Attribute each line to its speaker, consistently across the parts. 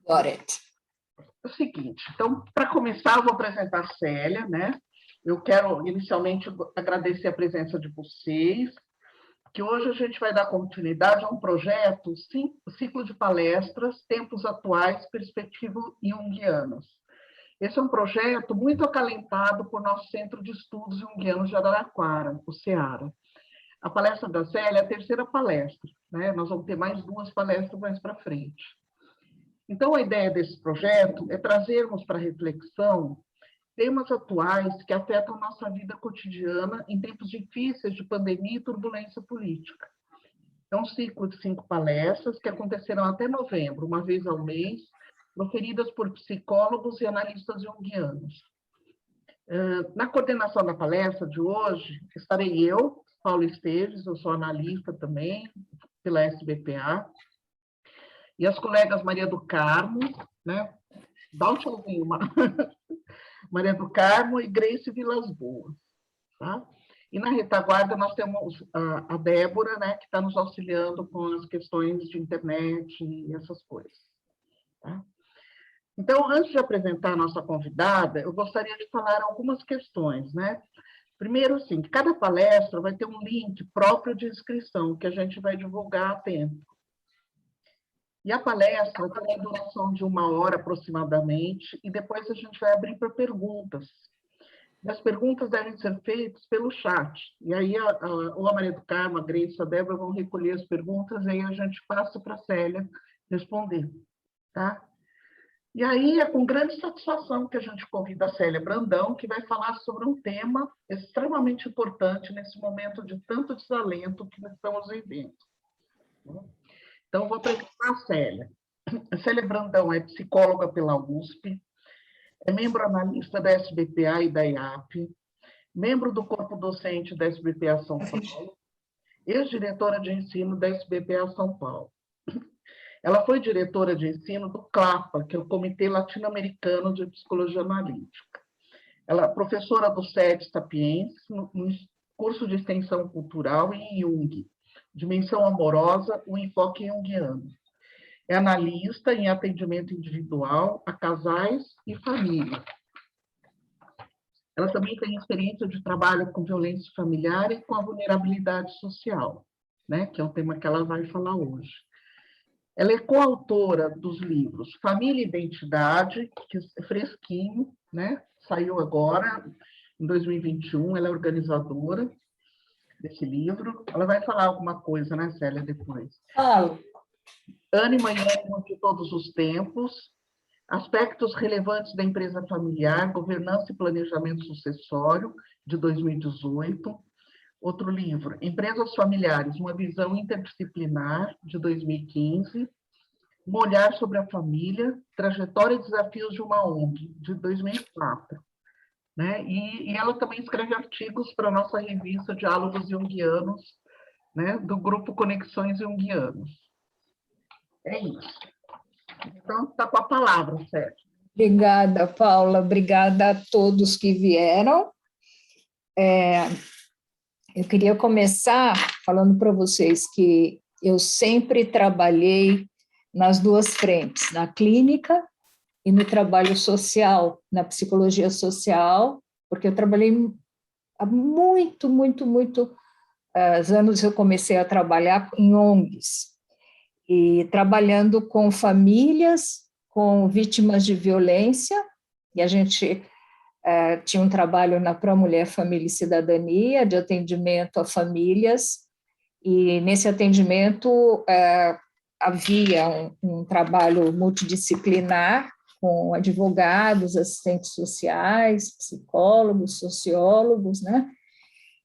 Speaker 1: Gorete.
Speaker 2: É o seguinte, então, para começar, eu vou apresentar a Célia, né? Eu quero, inicialmente, agradecer a presença de vocês, que hoje a gente vai dar continuidade a um projeto, ciclo de palestras, tempos atuais, perspectiva junguianas. Esse é um projeto muito acalentado por nosso Centro de Estudos Junguianos de Araraquara, o CEARA. A palestra da Célia é a terceira palestra, né? Nós vamos ter mais 2 palestras mais para frente. Então, a ideia desse projeto é trazermos para reflexão temas atuais que afetam nossa vida cotidiana em tempos difíceis de pandemia e turbulência política. É um ciclo de 5 palestras que acontecerão até novembro, uma vez ao mês, proferidas por psicólogos e analistas junguianos. Na coordenação da palestra de hoje, estarei eu, Paulo Esteves, eu sou analista também, pela SBPA, e as colegas Maria do Carmo, né? Dá um tchauzinho, Maria do Carmo e Grace Vilas Boas. Tá? E na retaguarda nós temos a Débora, né, que está nos auxiliando com as questões de internet e essas coisas. Tá? Então, antes de apresentar a nossa convidada, eu gostaria de falar algumas questões, né? Primeiro, assim, cada palestra vai ter um link próprio de inscrição, que a gente vai divulgar a tempo. E a palestra tem a duração de 1 hora aproximadamente, e depois a gente vai abrir para perguntas. E as perguntas devem ser feitas pelo chat. E aí ou a Maria do Carmo, a Grace, a Débora vão recolher as perguntas, e aí a gente passa para a Célia responder. Tá? E aí é com grande satisfação que a gente convida a Célia Brandão, que vai falar sobre um tema extremamente importante nesse momento de tanto desalento que nós estamos vivendo. Então, vou apresentar a Célia. A Célia Brandão é psicóloga pela USP, é membro analista da SBPA e da IAP, membro do corpo docente da SBPA São Paulo, ex-diretora de ensino da SBPA São Paulo. Ela foi diretora de ensino do CLAPA, que é o Comitê Latino-Americano de Psicologia Analítica. Ela é professora do SET Sapiens, no curso de extensão cultural em Jung, Dimensão Amorosa, o enfoque junguiano. É analista em atendimento individual a casais e família. Ela também tem experiência de trabalho com violência familiar e com a vulnerabilidade social, né, que é um tema que ela vai falar hoje. Ela é coautora dos livros Família e Identidade, que é fresquinho, né? Saiu agora, em 2021, ela é organizadora desse livro. Ela vai falar alguma coisa, né, Célia, depois. Ânima e ânimo de todos os tempos, aspectos relevantes da empresa familiar, governança e planejamento sucessório, de 2018. Outro livro, Empresas Familiares, uma visão interdisciplinar, de 2015. Um olhar sobre a família, trajetória e desafios de uma ONG, de 2004. Né? E ela também escreve artigos para a nossa revista Diálogos Junguianos, né? Do grupo Conexões Junguianos. É isso. Então, está com a palavra, Sérgio.
Speaker 1: Obrigada, Paula. Obrigada a todos que vieram. Eu queria começar falando para vocês que eu sempre trabalhei nas 2 frentes, na clínica e no trabalho social, na psicologia social, porque eu trabalhei há muitos anos, eu comecei a trabalhar em ONGs, e trabalhando com famílias, com vítimas de violência, e a gente tinha um trabalho na Pró-Mulher, Família e Cidadania, de atendimento a famílias, e nesse atendimento havia um trabalho multidisciplinar, com advogados, assistentes sociais, psicólogos, sociólogos, né?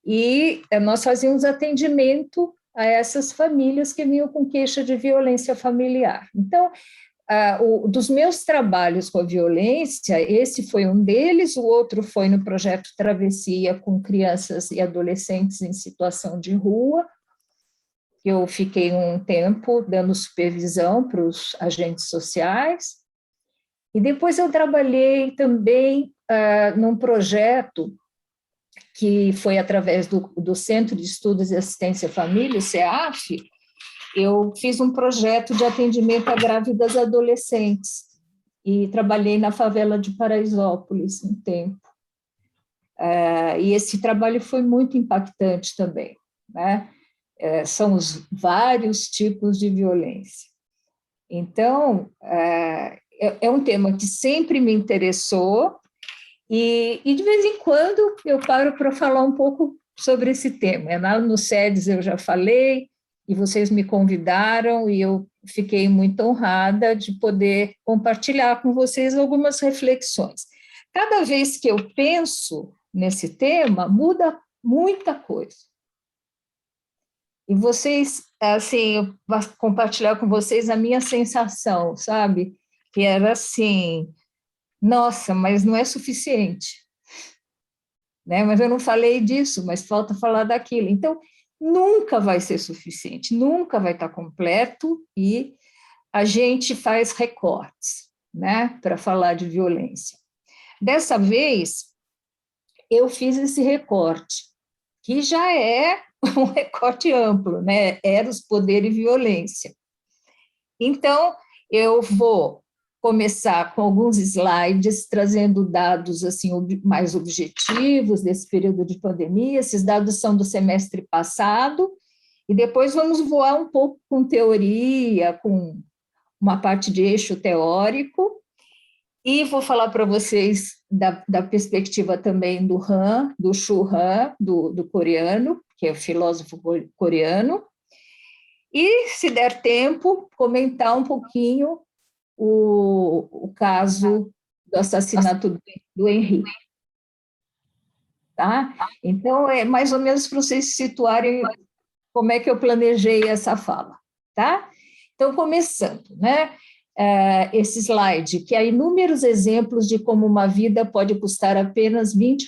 Speaker 1: E nós fazíamos atendimento a essas famílias que vinham com queixa de violência familiar. Então, dos meus trabalhos com a violência, esse foi um deles, o outro foi no projeto Travessia, com crianças e adolescentes em situação de rua. Eu fiquei um tempo dando supervisão para os agentes sociais, e depois eu trabalhei também num projeto que foi através do Centro de Estudos e Assistência à Família, o CEAF. Eu fiz um projeto de atendimento a grávidas adolescentes, e trabalhei na favela de Paraisópolis um tempo. E esse trabalho foi muito impactante também, né? São os vários tipos de violência. Então, é um tema que sempre me interessou e de vez em quando eu paro para falar um pouco sobre esse tema. Lá no SEDES eu já falei e vocês me convidaram e eu fiquei muito honrada de poder compartilhar com vocês algumas reflexões. Cada vez que eu penso nesse tema, muda muita coisa. E vocês, assim, eu vou compartilhar com vocês a minha sensação, sabe? Que era assim, nossa, mas não é suficiente, né? Mas eu não falei disso, mas falta falar daquilo. Então, nunca vai ser suficiente, nunca vai estar completo e a gente faz recortes, né, para falar de violência. Dessa vez, eu fiz esse recorte, que já é um recorte amplo, né? Eros, poder e violência. Então, eu vou começar com alguns slides, trazendo dados assim, mais objetivos desse período de pandemia. Esses dados são do semestre passado, e depois vamos voar um pouco com teoria, com uma parte de eixo teórico, e vou falar para vocês da perspectiva também do Han, do Shu Han, do coreano, que é o filósofo coreano, e, se der tempo, comentar um pouquinho o caso do assassinato do Henri. Tá? Então, é mais ou menos para vocês se situarem como é que eu planejei essa fala. Tá? Então, começando, né? Esse slide, que há inúmeros exemplos de como uma vida pode custar apenas R$20,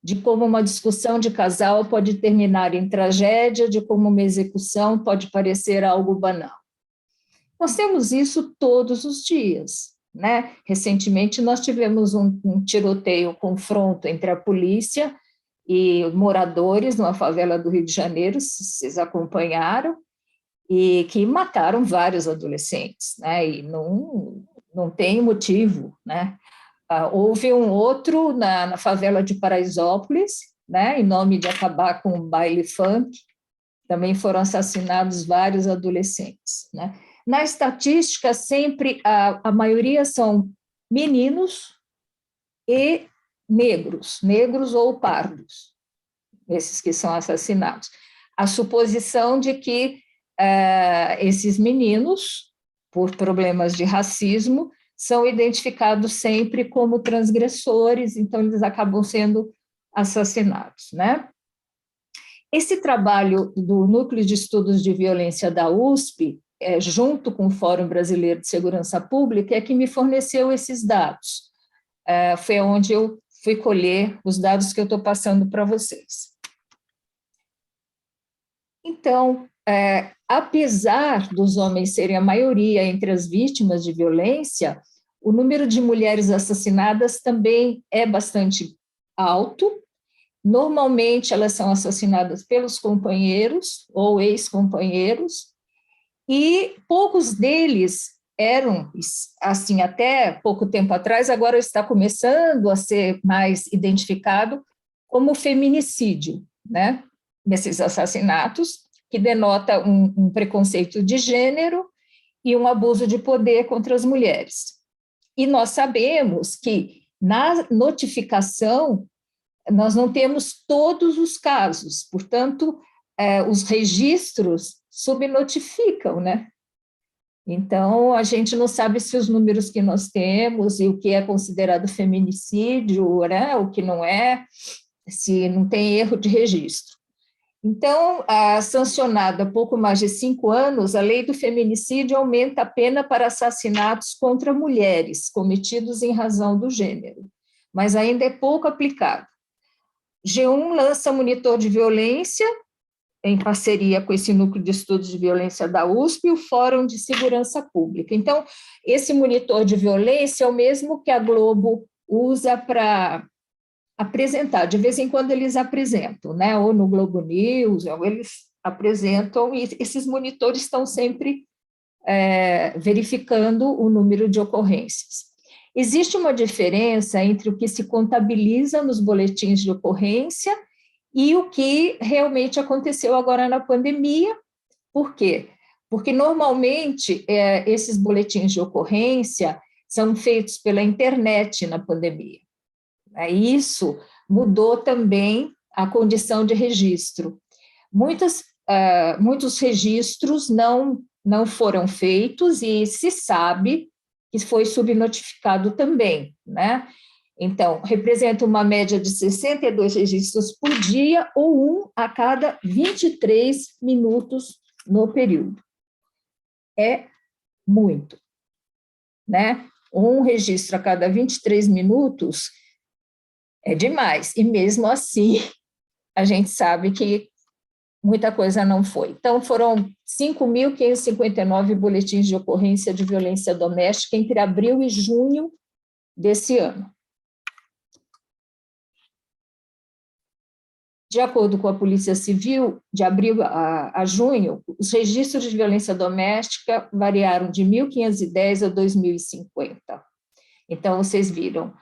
Speaker 1: de como uma discussão de casal pode terminar em tragédia, de como uma execução pode parecer algo banal. Nós temos isso todos os dias, né? Recentemente, nós tivemos um tiroteio, um confronto entre a polícia e moradores numa favela do Rio de Janeiro, vocês acompanharam, e que mataram vários adolescentes, né? E não tem motivo, né? Houve um outro na favela de Paraisópolis, né? Em nome de acabar com o baile funk, também foram assassinados vários adolescentes, né? Na estatística, sempre a maioria são meninos e negros ou pardos, esses que são assassinados. A suposição de que esses meninos, por problemas de racismo, são identificados sempre como transgressores, então eles acabam sendo assassinados, né? Esse trabalho do Núcleo de Estudos de Violência da USP, junto com o Fórum Brasileiro de Segurança Pública, é que me forneceu esses dados. Foi onde eu fui colher os dados que eu estou passando para vocês. Então, apesar dos homens serem a maioria entre as vítimas de violência, o número de mulheres assassinadas também é bastante alto. Normalmente, elas são assassinadas pelos companheiros ou ex-companheiros, e poucos deles eram, assim, até pouco tempo atrás, agora está começando a ser mais identificado como feminicídio, né? Nesses assassinatos, que denota um preconceito de gênero e um abuso de poder contra as mulheres. E nós sabemos que, na notificação, nós não temos todos os casos, portanto, os registros subnotificam, né? Então, a gente não sabe se os números que nós temos e o que é considerado feminicídio, né, o que não é, se não tem erro de registro. Então, sancionada há pouco mais de 5 anos, a lei do feminicídio aumenta a pena para assassinatos contra mulheres cometidos em razão do gênero, mas ainda é pouco aplicado. G1 lança monitor de violência, em parceria com esse Núcleo de Estudos de Violência da USP e o Fórum de Segurança Pública. Então, esse monitor de violência é o mesmo que a Globo usa para apresentar, de vez em quando eles apresentam, né? Ou no Globo News, ou eles apresentam, e esses monitores estão sempre verificando o número de ocorrências. Existe uma diferença entre o que se contabiliza nos boletins de ocorrência e o que realmente aconteceu agora na pandemia. Por quê? Porque, normalmente, esses boletins de ocorrência são feitos pela internet na pandemia. Isso mudou também a condição de registro. Muitos registros não foram feitos e se sabe que foi subnotificado também, né? Então, representa uma média de 62 registros por dia ou um a cada 23 minutos no período. É muito, né? Um registro a cada 23 minutos é demais, e mesmo assim a gente sabe que muita coisa não foi. Então, foram 5.559 boletins de ocorrência de violência doméstica entre abril e junho desse ano. De acordo com a Polícia Civil, de abril a junho, os registros de violência doméstica variaram de 1.510 a 2.050. Então, vocês viram,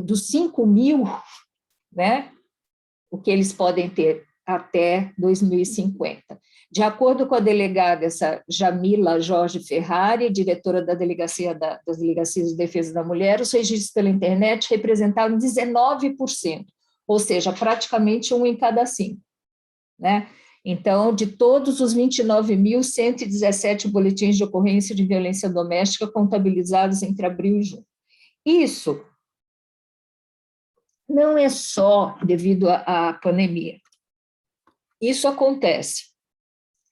Speaker 1: dos 5.000, né, o que eles podem ter até 2050. De acordo com a delegada, essa Jamila Jorge Ferrari, diretora das Delegacias de Defesa da Mulher, os registros pela internet representaram 19%, ou seja, praticamente um em cada 5, né? Então, de todos os 29.117 boletins de ocorrência de violência doméstica contabilizados entre abril e junho. Isso não é só devido à pandemia. Isso acontece.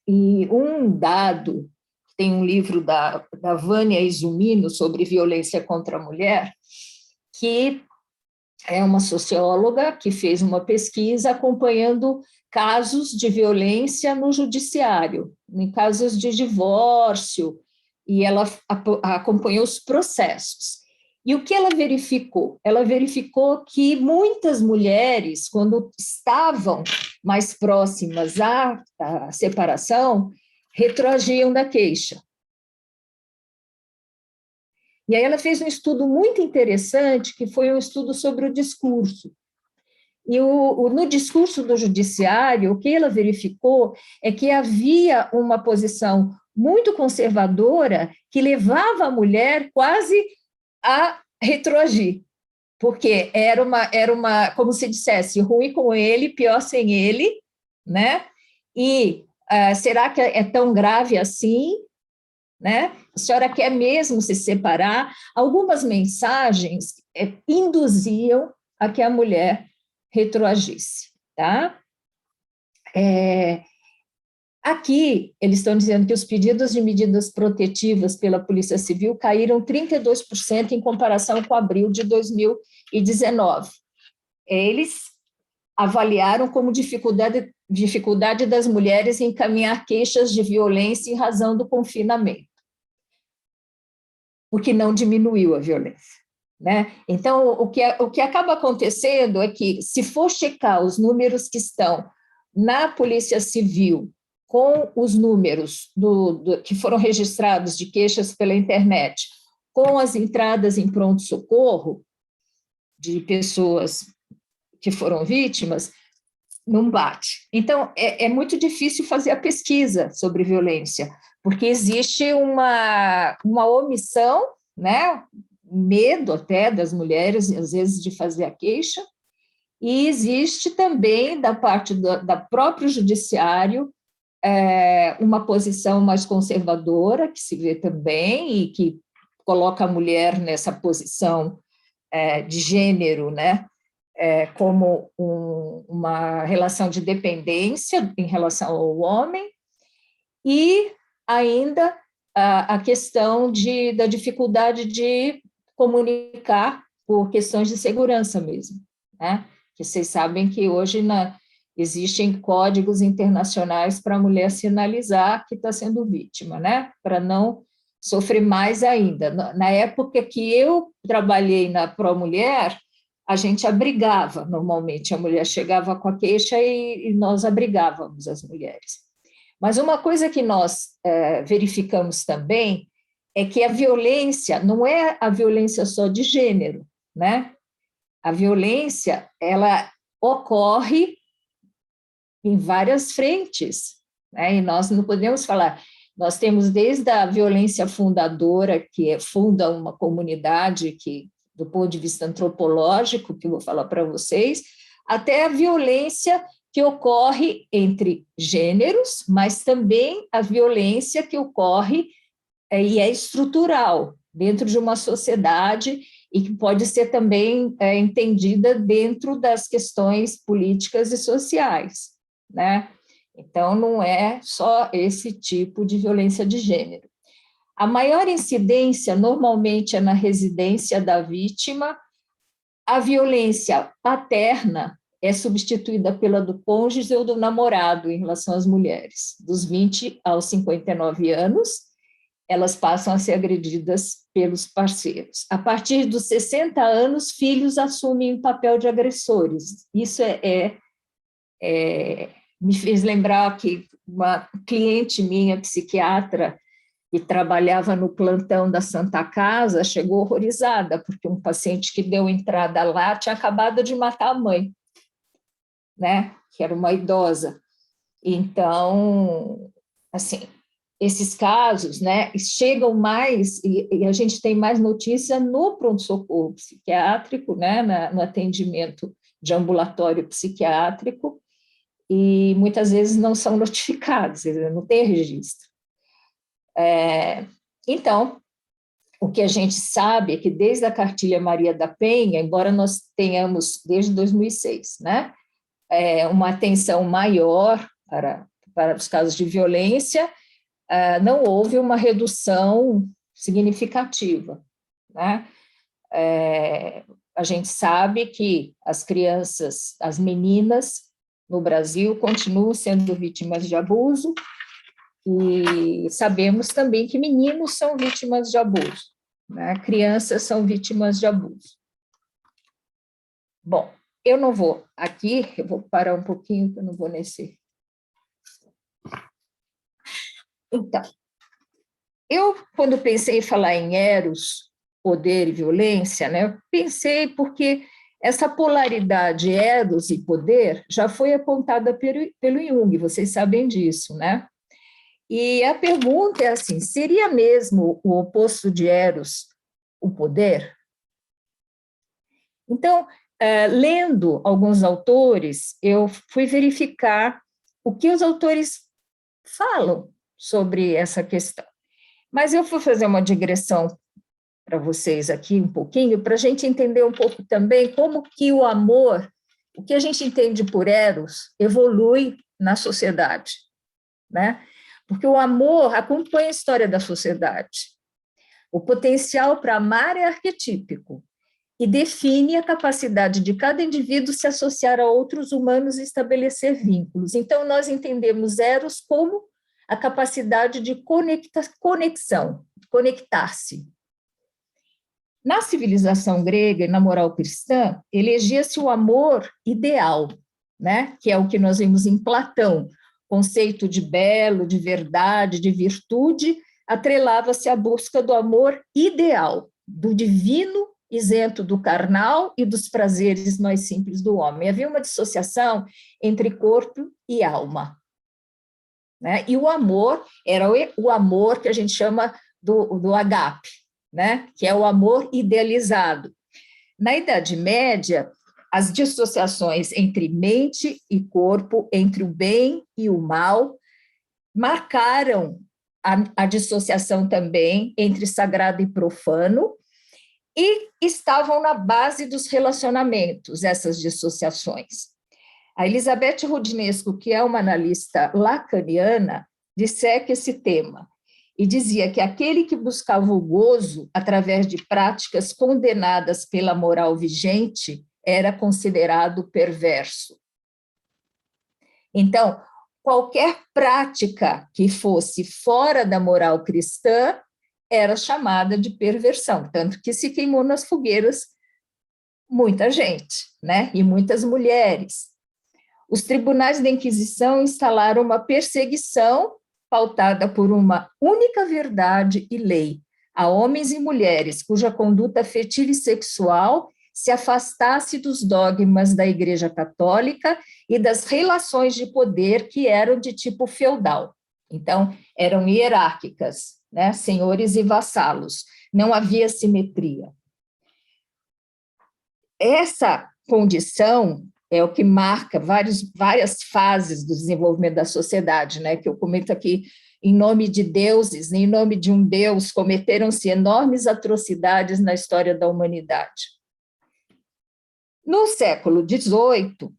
Speaker 1: E um dado, tem um livro da Vânia Izumino sobre violência contra a mulher, que é uma socióloga que fez uma pesquisa acompanhando casos de violência no judiciário, em casos de divórcio, e ela acompanhou os processos. E o que ela verificou? Ela verificou que muitas mulheres, quando estavam mais próximas à separação, retroagiam da queixa. E aí ela fez um estudo muito interessante, que foi um estudo sobre o discurso. E no discurso do judiciário, o que ela verificou é que havia uma posição muito conservadora que levava a mulher quase a retroagir, porque era uma, como se dissesse, ruim com ele, pior sem ele, né? E será que é tão grave assim? Né? A senhora quer mesmo se separar? Algumas mensagens induziam a que a mulher retroagisse, tá? Aqui, eles estão dizendo que os pedidos de medidas protetivas pela Polícia Civil caíram 32% em comparação com abril de 2019. Eles avaliaram como dificuldade das mulheres em encaminhar queixas de violência em razão do confinamento, o que não diminuiu a violência, né? Então, o que acaba acontecendo é que, se for checar os números que estão na Polícia Civil com os números que foram registrados de queixas pela internet, com as entradas em pronto-socorro de pessoas que foram vítimas, não bate. Então, é muito difícil fazer a pesquisa sobre violência, porque existe uma omissão, né? Medo até das mulheres, às vezes, de fazer a queixa, e existe também, da parte da próprio judiciário, uma posição mais conservadora, que se vê também, e que coloca a mulher nessa posição de gênero, né? Como uma relação de dependência em relação ao homem, e ainda a questão da dificuldade de comunicar por questões de segurança mesmo, né? Que vocês sabem que hoje existem códigos internacionais para a mulher sinalizar que está sendo vítima, né? Para não sofrer mais ainda. Na época que eu trabalhei na Pró-Mulher, a gente abrigava, normalmente, a mulher chegava com a queixa e nós abrigávamos as mulheres. Mas uma coisa que nós verificamos também é que a violência não é a violência só de gênero, né? A violência, ela ocorre em várias frentes, né? E nós não podemos falar, nós temos desde a violência fundadora, que funda uma comunidade, que, do ponto de vista antropológico, que eu vou falar para vocês, até a violência que ocorre entre gêneros, mas também a violência que ocorre e é estrutural dentro de uma sociedade e que pode ser também entendida dentro das questões políticas e sociais, né? Então, não é só esse tipo de violência de gênero. A maior incidência, normalmente, é na residência da vítima. A violência paterna é substituída pela do cônjuge ou do namorado em relação às mulheres. Dos 20 aos 59 anos, elas passam a ser agredidas pelos parceiros. A partir dos 60 anos, filhos assumem o papel de agressores. Isso me fez lembrar que uma cliente minha, psiquiatra, que trabalhava no plantão da Santa Casa, chegou horrorizada, porque um paciente que deu entrada lá tinha acabado de matar a mãe, né? Que era uma idosa. Então, assim, esses casos, né, chegam mais, e a gente tem mais notícia no pronto-socorro psiquiátrico, né, no atendimento de ambulatório psiquiátrico, e muitas vezes não são notificados, não tem registro. Então, o que a gente sabe é que desde a Cartilha Maria da Penha, embora nós tenhamos, desde 2006, né, uma atenção maior para os casos de violência, não houve uma redução significativa, né? A gente sabe que as crianças, as meninas no Brasil continuam sendo vítimas de abuso, e sabemos também que meninos são vítimas de abuso, né? Crianças são vítimas de abuso. Bom, eu não vou aqui, eu vou parar um pouquinho, que eu não vou nesse. Então, eu, quando pensei em falar em eros, poder e violência, né, eu pensei porque essa polaridade eros e poder já foi apontada pelo Jung, vocês sabem disso, né? E a pergunta é assim, seria mesmo o oposto de eros o poder? Então, lendo alguns autores, eu fui verificar o que os autores falam sobre essa questão. Mas eu vou fazer uma digressão para vocês aqui um pouquinho, para a gente entender um pouco também como que o amor, o que a gente entende por eros, evolui na sociedade, né? Porque o amor acompanha a história da sociedade. O potencial para amar é arquetípico e define a capacidade de cada indivíduo se associar a outros humanos e estabelecer vínculos. Então, nós entendemos eros como a capacidade de conexão, conectar-se. Na civilização grega e na moral cristã, elegia-se o amor ideal, né? Que é o que nós vimos em Platão, conceito de belo, de verdade, de virtude, atrelava-se à busca do amor ideal, do divino, isento do carnal e dos prazeres mais simples do homem. Havia uma dissociação entre corpo e alma, né? E o amor era o amor que a gente chama do agape, né? Que é o amor idealizado. Na Idade Média, as dissociações entre mente e corpo, entre o bem e o mal, marcaram a dissociação também entre sagrado e profano, e estavam na base dos relacionamentos, essas dissociações. A Elizabeth Rudnesco, que é uma analista lacaniana, disseca esse tema e dizia que aquele que buscava o gozo através de práticas condenadas pela moral vigente era considerado perverso. Então, qualquer prática que fosse fora da moral cristã era chamada de perversão, tanto que se queimou nas fogueiras muita gente, né? E muitas mulheres. os tribunais da Inquisição instalaram uma perseguição pautada por uma única verdade e lei, a homens e mulheres cuja conduta afetiva e sexual se afastasse dos dogmas da Igreja Católica e das relações de poder que eram de tipo feudal. Então, eram hierárquicas, né? Senhores e vassalos, não havia simetria. Essa condição é o que marca várias fases do desenvolvimento da sociedade, né? Que eu comento aqui, em nome de deuses, em nome de um Deus, cometeram-se enormes atrocidades na história da humanidade. No século XVIII,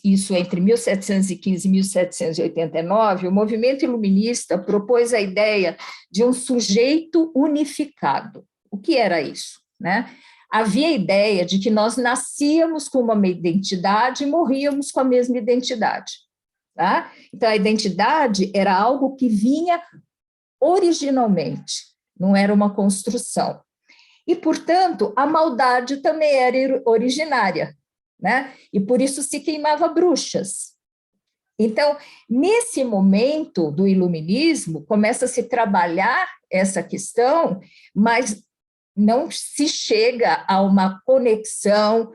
Speaker 1: isso entre 1715 e 1789, o movimento iluminista propôs a ideia de um sujeito unificado. O que era isso, né? Havia a ideia de que nós nascíamos com uma identidade e morríamos com a mesma identidade. Tá? Então, a identidade era algo que vinha originalmente, não era uma construção. E, portanto, a maldade também era originária, né? E por isso se queimava bruxas. Então, nesse momento do iluminismo, começa a se trabalhar essa questão, mas não se chega a uma conexão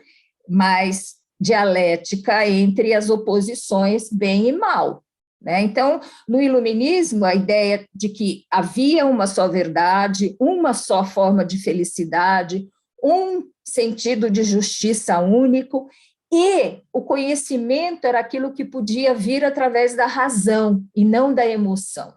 Speaker 1: mais dialética entre as oposições bem e mal, né? Então, no iluminismo, a ideia de que havia uma só verdade, uma só forma de felicidade, um sentido de justiça único, e o conhecimento era aquilo que podia vir através da razão e não da emoção,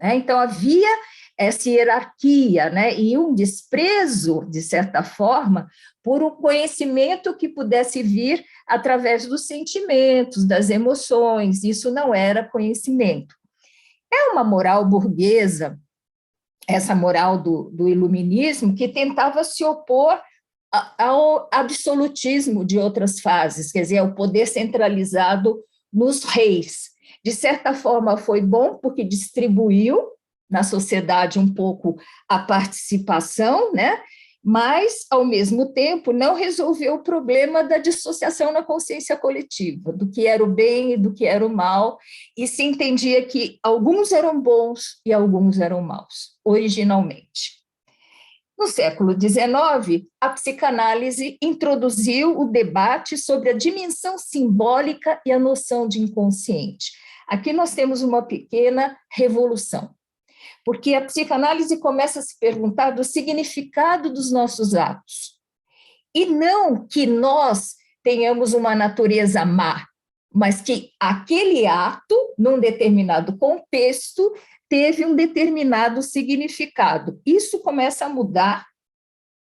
Speaker 1: né? Então, havia essa hierarquia, né? E um desprezo, de certa forma, por um conhecimento que pudesse vir através dos sentimentos, das emoções. Isso não era conhecimento. É uma moral burguesa, essa moral do iluminismo, que tentava se opor ao absolutismo de outras fases, quer dizer, ao poder centralizado nos reis. De certa forma, foi bom, porque distribuiu na sociedade um pouco a participação, né? Mas, ao mesmo tempo, não resolveu o problema da dissociação na consciência coletiva, do que era o bem e do que era o mal, e se entendia que alguns eram bons e alguns eram maus, originalmente. No século XIX, a psicanálise introduziu o debate sobre a dimensão simbólica e a noção de inconsciente. Aqui nós temos uma pequena revolução, porque a psicanálise começa a se perguntar do significado dos nossos atos, e não que nós tenhamos uma natureza má, mas que aquele ato, num determinado contexto, teve um determinado significado. Isso começa a mudar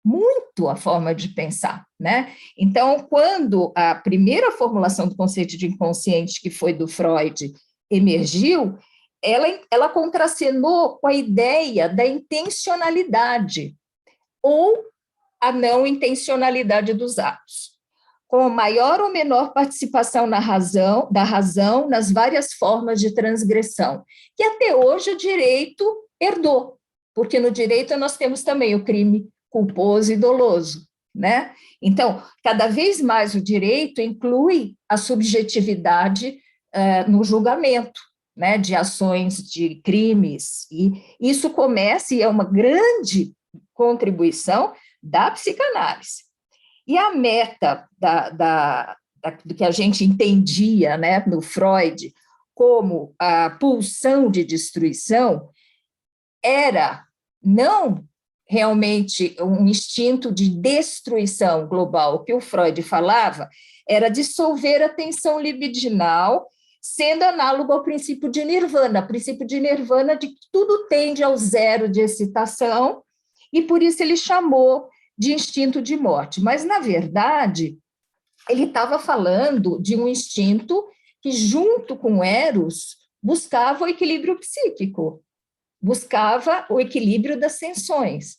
Speaker 1: muito a forma de pensar, né? Então, quando a primeira formulação do conceito de inconsciente, que foi do Freud, emergiu, ela contracenou com a ideia da intencionalidade ou a não intencionalidade dos atos, com maior ou menor participação da razão nas várias formas de transgressão, que até hoje o direito herdou, porque no direito nós temos também o crime culposo e doloso, né? Então, cada vez mais o direito inclui a subjetividade no julgamento, né, de ações de crimes, e isso começa e é uma grande contribuição da psicanálise. E a meta do que a gente entendia, né, no Freud como a pulsão de destruição era não realmente um instinto de destruição global. O que o Freud falava era dissolver a tensão libidinal, sendo análogo ao princípio de Nirvana, de que tudo tende ao zero de excitação, e por isso ele chamou de instinto de morte. Mas, na verdade, ele estava falando de um instinto que, junto com Eros, buscava o equilíbrio psíquico, buscava o equilíbrio das tensões.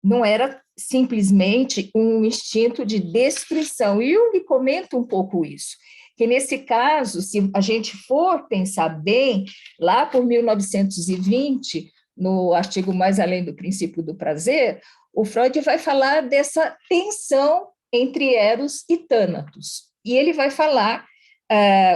Speaker 1: Não era simplesmente um instinto de destruição. E Jung comenta um pouco isso, que nesse caso, se a gente for pensar bem, lá por 1920, no artigo Mais Além do Princípio do Prazer, o Freud vai falar dessa tensão entre Eros e Thanatos. E ele vai falar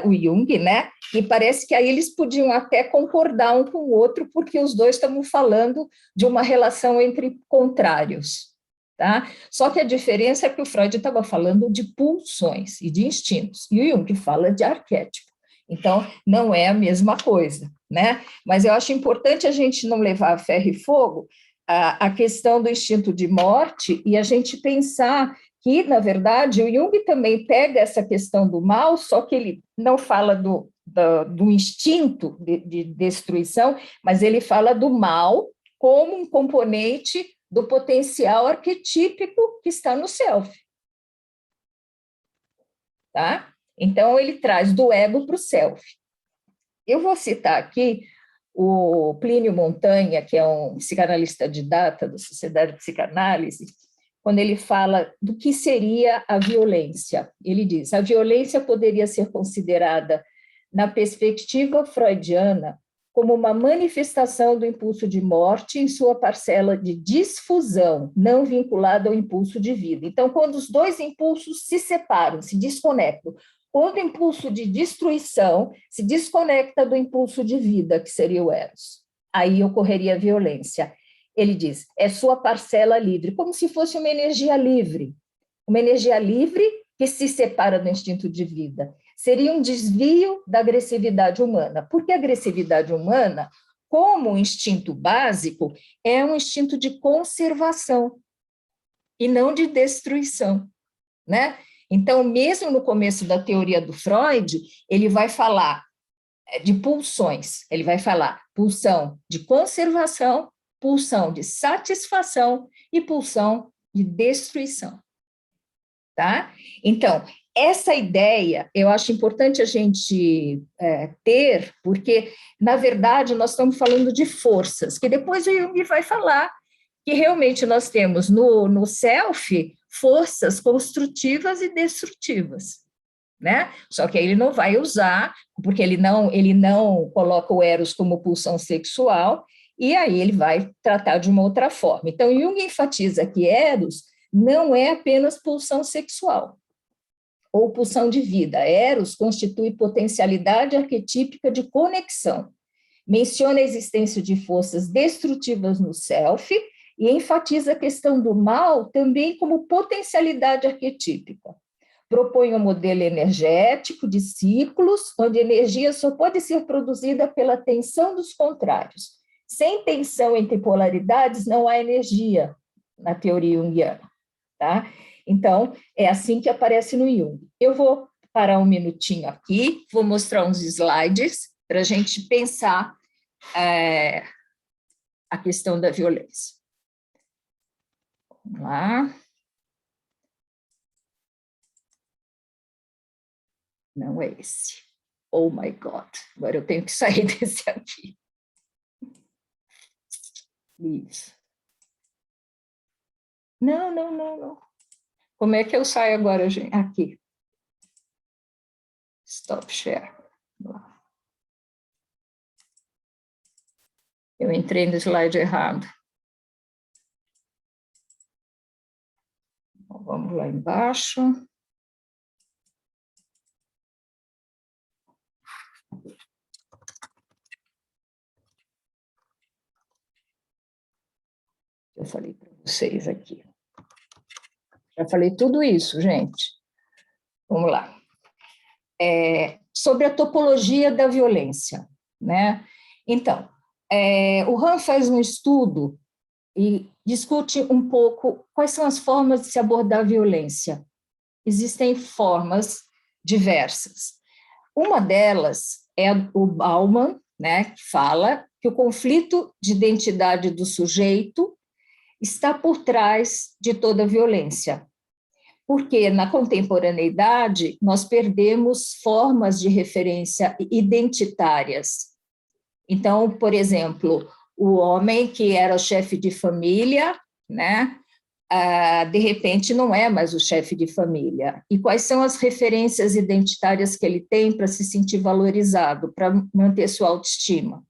Speaker 1: o Jung, né? E parece que aí eles podiam até concordar um com o outro, porque os dois estavam falando de uma relação entre contrários, tá? Só que a diferença é que o Freud estava falando de pulsões e de instintos, e o Jung fala de arquétipo. Então, não é a mesma coisa, né? Mas eu acho importante a gente não levar a ferro e fogo a questão do instinto de morte e a gente pensar que, na verdade, o Jung também pega essa questão do mal, só que ele não fala do instinto de destruição, mas ele fala do mal como um componente do potencial arquetípico que está no self. Tá? Então, ele traz do ego para o self. Eu vou citar aqui o Plínio Montanha, que é um psicanalista de data da Sociedade de Psicanálise, quando ele fala do que seria a violência. Ele diz: a violência poderia ser considerada, na perspectiva freudiana, como uma manifestação do impulso de morte em sua parcela de disfusão, não vinculada ao impulso de vida. Então, quando os dois impulsos se separam, se desconectam, quando o impulso de destruição se desconecta do impulso de vida, que seria o Eros, aí ocorreria a violência. Ele diz, é sua parcela livre, como se fosse uma energia livre que se separa do instinto de vida. Seria um desvio da agressividade humana, porque a agressividade humana, como um instinto básico, é um instinto de conservação e não de destruição, né? Então, mesmo no começo da teoria do Freud, ele vai falar de pulsões, ele vai falar pulsão de conservação, pulsão de satisfação e pulsão de destruição. Tá? Então, essa ideia eu acho importante a gente ter, porque, na verdade, nós estamos falando de forças, que depois o Jung vai falar que realmente nós temos no self forças construtivas e destrutivas, né? Só que aí ele não vai usar, porque ele não coloca o Eros como pulsão sexual, e aí ele vai tratar de uma outra forma. Então, Jung enfatiza que Eros não é apenas pulsão sexual ou pulsão de vida. Eros constitui potencialidade arquetípica de conexão. Menciona a existência de forças destrutivas no self e enfatiza a questão do mal também como potencialidade arquetípica. Propõe um modelo energético de ciclos, onde a energia só pode ser produzida pela tensão dos contrários. Sem tensão entre polaridades, não há energia, na teoria junguiana. Tá? Então, é assim que aparece no Jung. Eu vou parar um minutinho aqui, vou mostrar uns slides para a gente pensar a questão da violência. Vamos lá. Não é esse. Oh, my God. Agora eu tenho que sair desse aqui. Isso. Não. Como é que eu saio agora, gente? Aqui. Stop share. Lá. Eu entrei no slide errado. Então, vamos lá embaixo. Eu falei para vocês aqui. Já falei tudo isso, gente. Vamos lá. Sobre a topologia da violência, né? Então, o Han faz um estudo e discute um pouco quais são as formas de se abordar a violência. Existem formas diversas. Uma delas é o Bauman, né, que fala que o conflito de identidade do sujeito está por trás de toda a violência. Porque na contemporaneidade nós perdemos formas de referência identitárias. Então, por exemplo, o homem que era o chefe de família, né, de repente não é mais o chefe de família. E quais são as referências identitárias que ele tem para se sentir valorizado, para manter sua autoestima?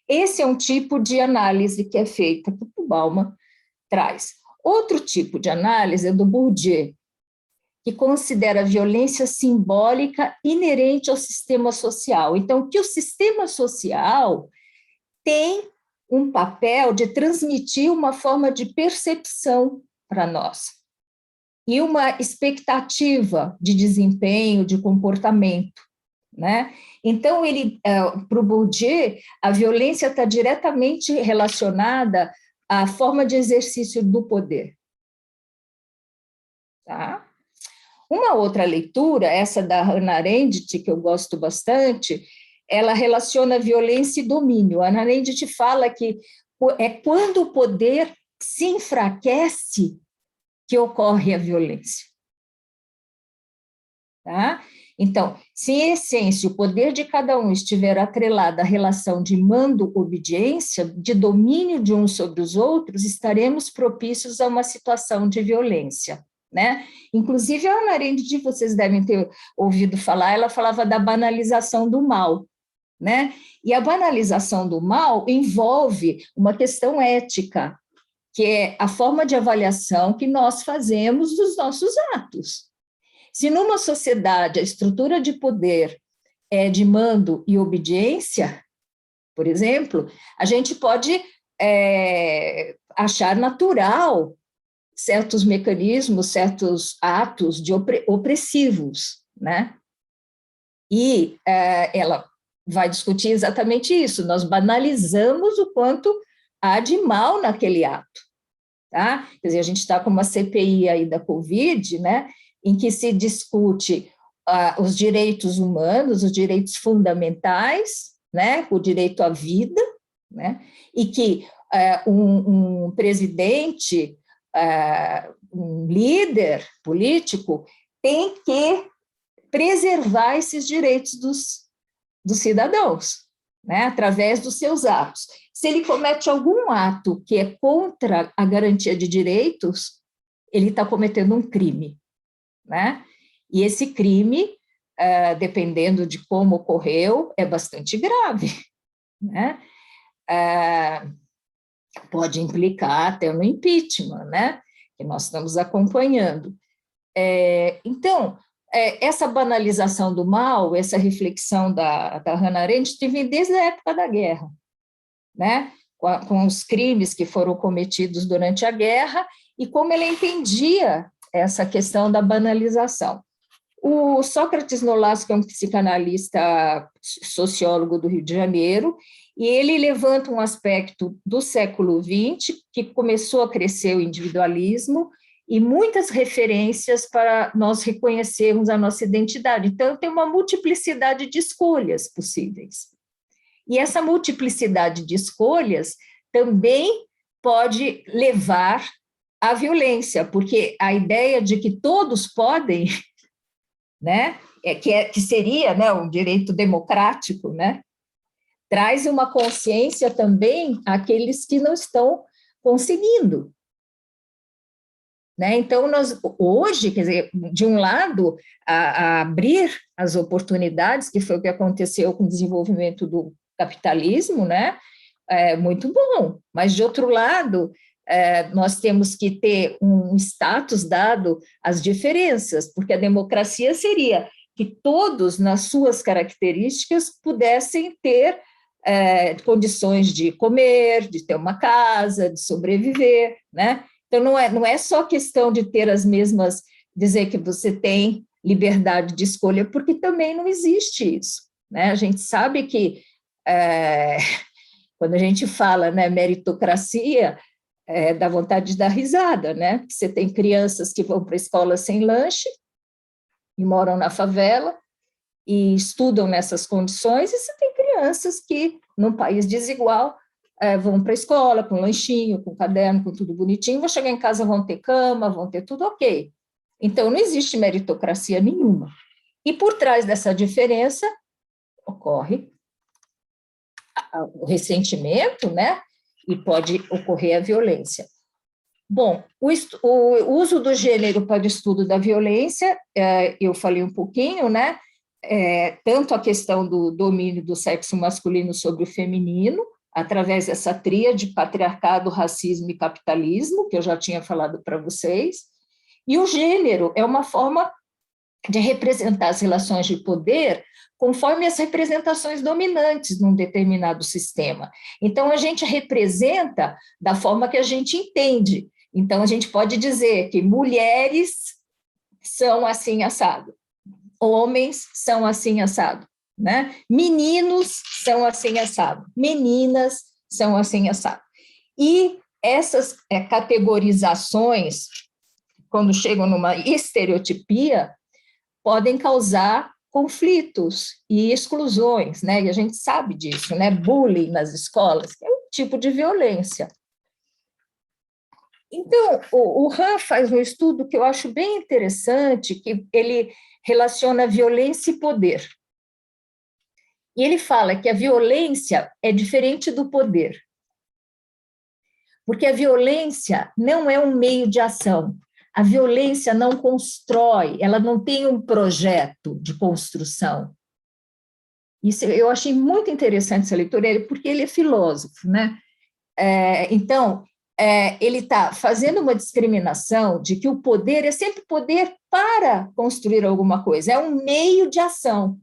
Speaker 1: Esse é um tipo de análise que é feita, que o Bauman traz. Outro tipo de análise é do Bourdieu, que considera a violência simbólica inerente ao sistema social. Então, que o sistema social tem um papel de transmitir uma forma de percepção para nós e uma expectativa de desempenho, de comportamento, né? Então, para o Bourdieu, a violência está diretamente relacionada à forma de exercício do poder. Tá? Uma outra leitura, essa da Hannah Arendt, que eu gosto bastante, ela relaciona violência e domínio. A Hannah Arendt fala que é quando o poder se enfraquece que ocorre a violência. Tá? Então, se em essência o poder de cada um estiver atrelado à relação de mando-obediência, de domínio de uns sobre os outros, estaremos propícios a uma situação de violência. Né? Inclusive, a Hannah Arendt, vocês devem ter ouvido falar, ela falava da banalização do mal. Né? E a banalização do mal envolve uma questão ética, que é a forma de avaliação que nós fazemos dos nossos atos. Se numa sociedade a estrutura de poder é de mando e obediência, por exemplo, a gente pode achar natural certos mecanismos, certos atos de opressivos, né? E ela vai discutir exatamente isso, nós banalizamos o quanto há de mal naquele ato, tá? Quer dizer, a gente está com uma CPI aí da Covid, né, em que se discute os direitos humanos, os direitos fundamentais, né, o direito à vida, né, e que um presidente, um líder político tem que preservar esses direitos dos cidadãos, né, através dos seus atos. Se ele comete algum ato que é contra a garantia de direitos, ele está cometendo um crime, né? E esse crime, dependendo de como ocorreu, é bastante grave, né? Pode implicar até no impeachment, né? Que nós estamos acompanhando. Então, essa banalização do mal, essa reflexão da Hannah Arendt, teve desde a época da guerra, né? Com os crimes que foram cometidos durante a guerra e como ela entendia essa questão da banalização. O Sócrates Nolasco é um psicanalista sociólogo do Rio de Janeiro, e ele levanta um aspecto do século XX, que começou a crescer o individualismo, e muitas referências para nós reconhecermos a nossa identidade. Então, tem uma multiplicidade de escolhas possíveis. E essa multiplicidade de escolhas também pode levar à violência, porque a ideia de que todos podem, né, que seria, né, um direito democrático, né, traz uma consciência também àqueles que não estão conseguindo. Né? Então, nós, hoje, quer dizer, de um lado, a abrir as oportunidades, que foi o que aconteceu com o desenvolvimento do capitalismo, né? É muito bom, mas, de outro lado, nós temos que ter um status dado às diferenças, porque a democracia seria que todos, nas suas características, pudessem ter condições de comer, de ter uma casa, de sobreviver, né? Então, não é só questão de ter as mesmas, dizer que você tem liberdade de escolha, porque também não existe isso, né? A gente sabe que, quando a gente fala, né, meritocracia, dá vontade de dar risada, né? Você tem crianças que vão para a escola sem lanche, e moram na favela, e estudam nessas condições, e você tem crianças que, num país desigual, vão para a escola com lanchinho, com caderno, com tudo bonitinho, vão chegar em casa, vão ter cama, vão ter tudo ok. Então, não existe meritocracia nenhuma. E por trás dessa diferença ocorre o ressentimento, né? E pode ocorrer a violência. Bom, o uso do gênero para o estudo da violência, eu falei um pouquinho, né? Tanto a questão do domínio do sexo masculino sobre o feminino, através dessa tríade patriarcado, racismo e capitalismo, que eu já tinha falado para vocês, E o gênero é uma forma de representar as relações de poder conforme as representações dominantes num determinado sistema. Então, a gente representa da forma que a gente entende. Então, a gente pode dizer que mulheres são assim assado, homens são assim assado, né? Meninos são assim assado, meninas são assim assado. E essas categorizações, quando chegam numa estereotipia, podem causar conflitos e exclusões, né? E a gente sabe disso, né? Bullying nas escolas, que é um tipo de violência. Então, o Han faz um estudo que eu acho bem interessante, que ele relaciona violência e poder. E ele fala que a violência é diferente do poder, porque a violência não é um meio de ação. A violência não constrói, ela não tem um projeto de construção. Isso eu achei muito interessante essa leitura, porque ele é filósofo, né? Então, ele está fazendo uma discriminação de que o poder é sempre poder para construir alguma coisa, é um meio de ação,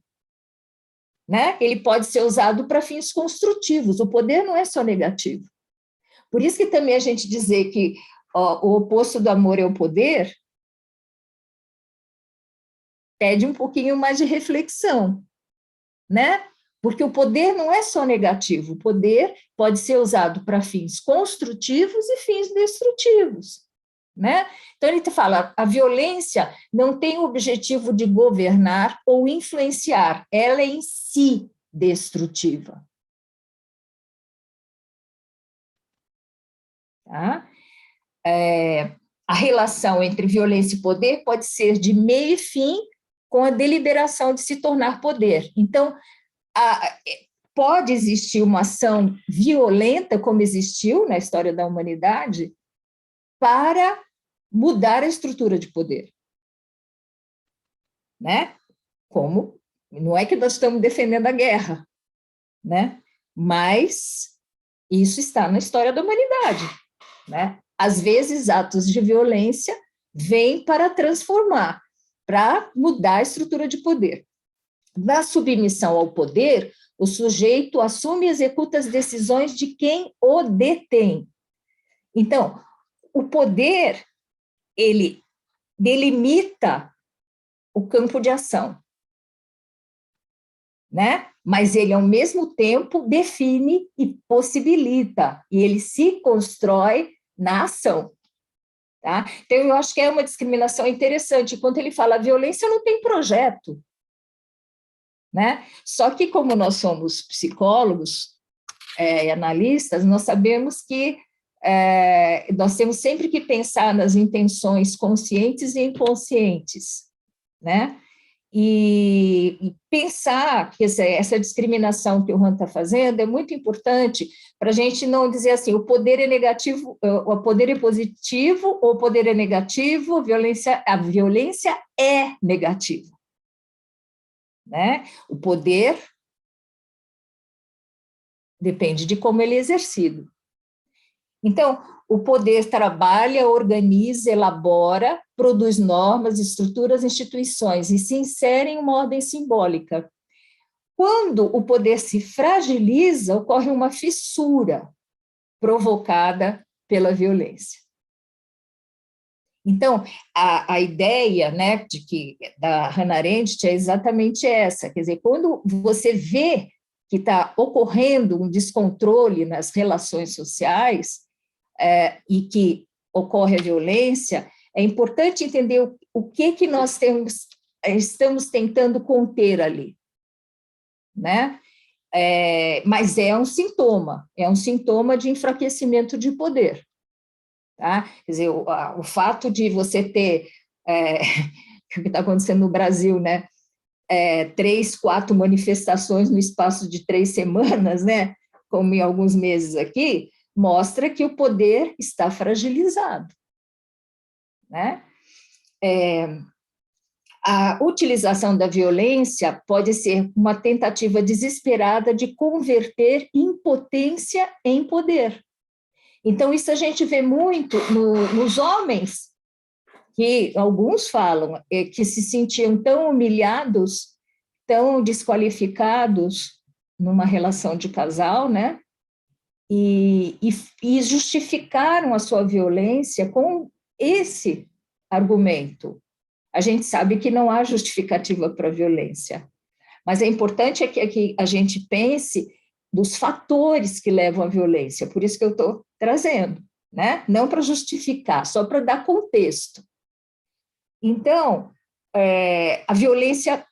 Speaker 1: né? Ele pode ser usado para fins construtivos, o poder não é só negativo. Por isso que também a gente dizer que o oposto do amor é o poder, pede um pouquinho mais de reflexão, né? Porque o poder não é só negativo, o poder pode ser usado para fins construtivos e fins destrutivos, né? Então, ele fala, a violência não tem o objetivo de governar ou influenciar, ela é em si destrutiva. Tá? A relação entre violência e poder pode ser de meio e fim com a deliberação de se tornar poder. Então, pode existir uma ação violenta, como existiu na história da humanidade, para mudar a estrutura de poder. Né? Como? Não é que nós estamos defendendo a guerra, né? Mas isso está na história da humanidade, né? Às vezes, atos de violência vêm para transformar, para mudar a estrutura de poder. Na submissão ao poder, o sujeito assume e executa as decisões de quem o detém. Então, o poder, ele delimita o campo de ação, né? Mas ele, ao mesmo tempo, define e possibilita, e ele se constrói na ação. Tá? Então, eu acho que é uma discriminação interessante. Quando ele fala a violência não tem projeto, né? Só que, como nós somos psicólogos e analistas, nós sabemos que nós temos sempre que pensar nas intenções conscientes e inconscientes, né? E pensar que essa discriminação que o Han está fazendo é muito importante para a gente não dizer assim, o poder é negativo, o poder é positivo, ou o poder é negativo, a violência é negativa. Né? O poder depende de como ele é exercido. Então, o poder trabalha, organiza, elabora, produz normas, estruturas, instituições e se insere em uma ordem simbólica. Quando o poder se fragiliza, ocorre uma fissura provocada pela violência. Então, a ideia, né, da Hannah Arendt é exatamente essa, quer dizer, quando você vê que está ocorrendo um descontrole nas relações sociais e que ocorre a violência, é importante entender o que nós estamos tentando conter ali, né? Mas é um sintoma de enfraquecimento de poder. Tá? Quer dizer, o fato de você ter, o que está acontecendo no Brasil, né? 3, 4 manifestações no espaço de 3 semanas, né? Como em alguns meses aqui, mostra que o poder está fragilizado. Né? A utilização da violência pode ser uma tentativa desesperada de converter impotência em poder. Então, isso a gente vê muito nos homens que alguns falam que se sentiam tão humilhados, tão desqualificados numa relação de casal, né? E justificaram a sua violência com esse argumento. A gente sabe que não há justificativa para a violência, mas é importante que a gente pense dos fatores que levam à violência, por isso que eu estou trazendo, né? Não para justificar, só para dar contexto. Então, a violência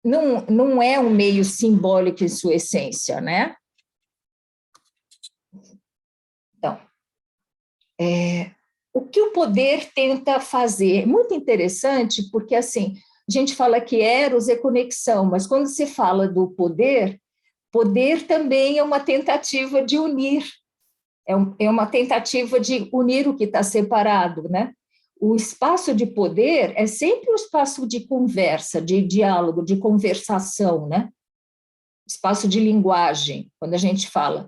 Speaker 1: não é um meio simbólico em sua essência, né? Então, o que o poder tenta fazer? É muito interessante, porque, assim, a gente fala que eros é conexão, mas quando se fala do poder, poder também é uma tentativa de unir, é uma tentativa de unir o que está separado, né? O espaço de poder é sempre um espaço de conversa, de diálogo, de conversação, né? Espaço de linguagem, quando a gente fala.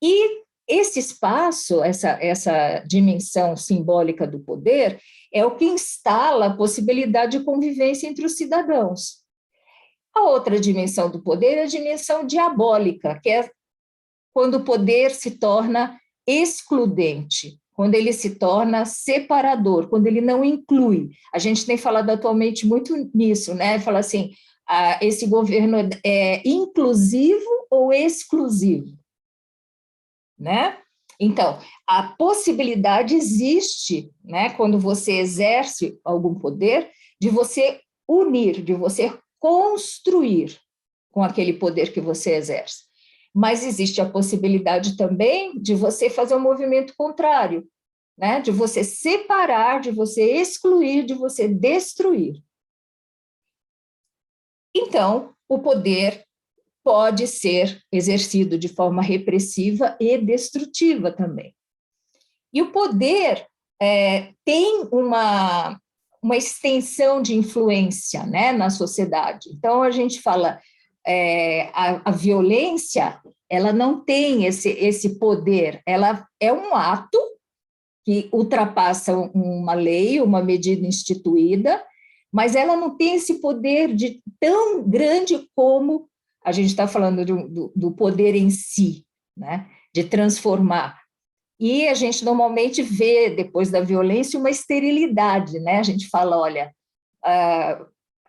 Speaker 1: E esse espaço, essa dimensão simbólica do poder, é o que instala a possibilidade de convivência entre os cidadãos. A outra dimensão do poder é a dimensão diabólica, que é quando o poder se torna excludente, quando ele se torna separador, quando ele não inclui. A gente tem falado atualmente muito nisso, né? Fala assim, esse governo é inclusivo ou exclusivo, né? Então, a possibilidade existe, né, quando você exerce algum poder, de você unir, de você construir com aquele poder que você exerce. Mas existe a possibilidade também de você fazer um movimento contrário, né? De você separar, de você excluir, de você destruir. Então, o poder pode ser exercido de forma repressiva e destrutiva também. E o poder tem uma extensão de influência, né, na sociedade. Então, a gente fala, a violência, ela não tem esse poder, ela é um ato que ultrapassa uma lei, uma medida instituída, mas ela não tem esse poder tão grande como a gente está falando do poder em si, né, de transformar. E a gente normalmente vê, depois da violência, uma esterilidade, né? A gente fala, olha,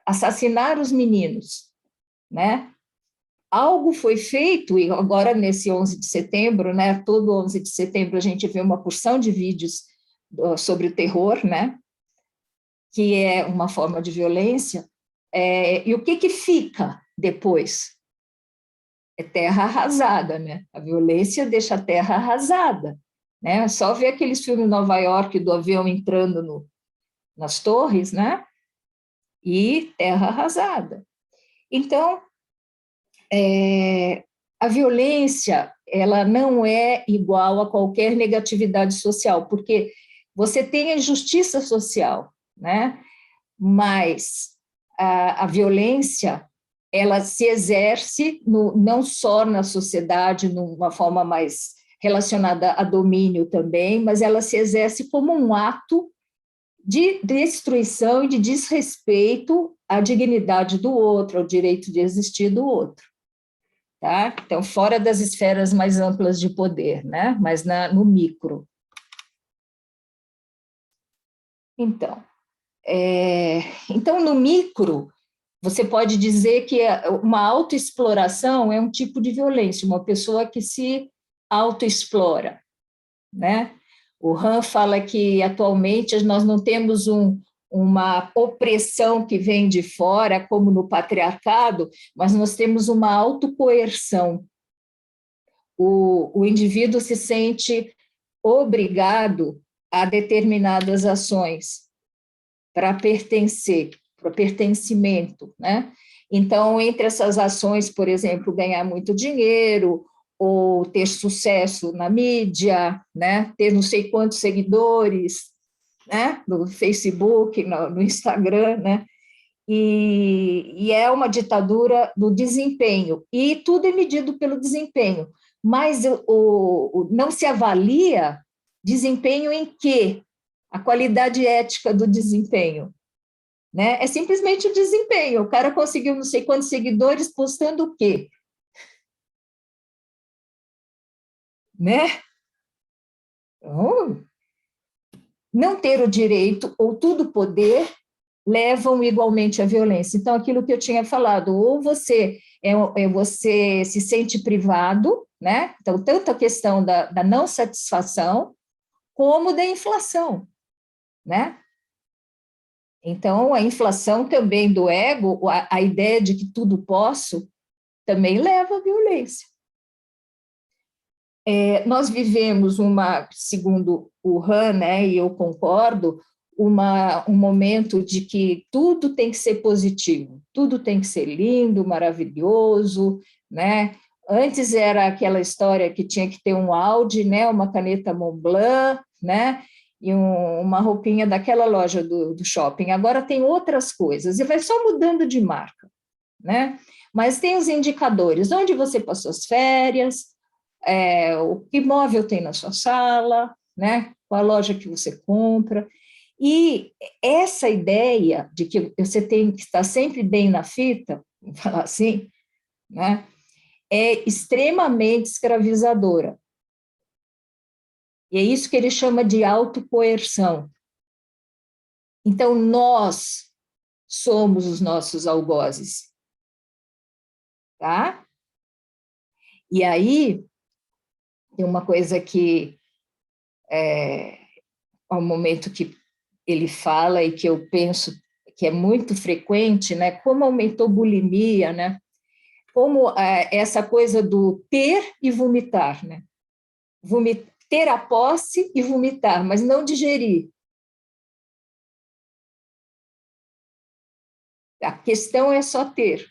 Speaker 1: assassinar os meninos, né? Algo foi feito, e agora nesse 11 de setembro, né? Todo 11 de setembro a gente vê uma porção de vídeos sobre o terror, né? Que é uma forma de violência. E o que fica depois? É terra arrasada, né? A violência deixa a terra arrasada. Né? Só ver aqueles filmes em Nova York do avião entrando nas torres, né? E terra arrasada. Então, a violência, ela não é igual a qualquer negatividade social, porque você tem a injustiça social, né? Mas a violência, ela se exerce não só na sociedade, numa forma mais relacionada a domínio também, mas ela se exerce como um ato de destruição e de desrespeito à dignidade do outro, ao direito de existir do outro. Tá? Então, fora das esferas mais amplas de poder, né? Mas no micro. Então, no micro, você pode dizer que uma autoexploração é um tipo de violência, uma pessoa que se autoexplora, né? O Han fala que atualmente nós não temos uma opressão que vem de fora, como no patriarcado, mas nós temos uma autocoerção. O indivíduo se sente obrigado a determinadas ações para pertencer, para pertencimento, né? Então, entre essas ações, por exemplo, ganhar muito dinheiro, ou ter sucesso na mídia, né? Ter não sei quantos seguidores, né? No Facebook, no Instagram, né? E é uma ditadura do desempenho, e tudo é medido pelo desempenho, mas não se avalia desempenho em quê? a qualidade ética do desempenho, né? É simplesmente o desempenho. O cara conseguiu não sei quantos seguidores postando o quê? Né? Então, não ter o direito ou tudo poder levam igualmente à violência. Então, aquilo que eu tinha falado, ou você se sente privado, né? Então, tanto a questão da não satisfação, como da inflação, né? Então, a inflação também do ego, a ideia de que tudo posso, também leva à violência. Nós vivemos segundo o Han, né, e eu concordo, um momento de que tudo tem que ser positivo, tudo tem que ser lindo, maravilhoso, né? Antes era aquela história que tinha que ter um Audi, né, uma caneta Montblanc, né, e uma roupinha daquela loja do shopping. Agora tem outras coisas, e vai só mudando de marca, né? Mas tem os indicadores, onde você passou as férias, o que imóvel tem na sua sala, né? Qual a loja que você compra. E essa ideia de que você tem que estar sempre bem na fita, vamos falar assim, né? É extremamente escravizadora. E é isso que ele chama de autocoerção. Então, nós somos os nossos algozes, tá? E aí, tem uma coisa que, ao momento que ele fala e que eu penso que é muito frequente, né? Como aumentou a bulimia, né? Como essa coisa do ter e vomitar, né? Ter a posse e vomitar, mas não digerir. A questão é só ter.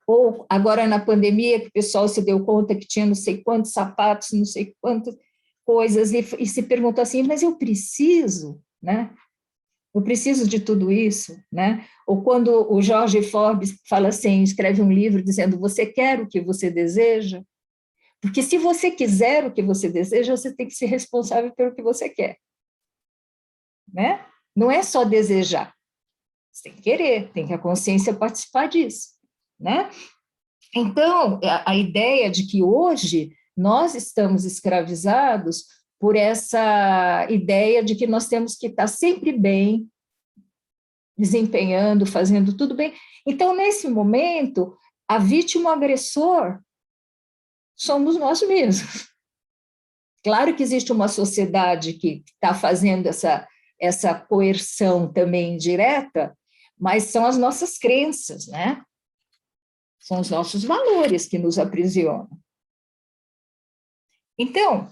Speaker 1: Ou agora na pandemia, que o pessoal se deu conta que tinha não sei quantos sapatos, não sei quantas coisas, e se perguntou assim, mas eu preciso, né? Eu preciso de tudo isso, né? Ou quando o Jorge Forbes fala assim, escreve um livro dizendo, você quer o que você deseja? Porque se você quiser o que você deseja, você tem que ser responsável pelo que você quer, né? Não é só desejar, você tem que querer, tem que a consciência participar disso, né? Então, a ideia de que hoje nós estamos escravizados por essa ideia de que nós temos que estar sempre bem, desempenhando, fazendo tudo bem. Então, nesse momento, a vítima e o agressor somos nós mesmos. Claro que existe uma sociedade que está fazendo essa coerção também indireta, mas são as nossas crenças, né? São os nossos valores que nos aprisionam. Então,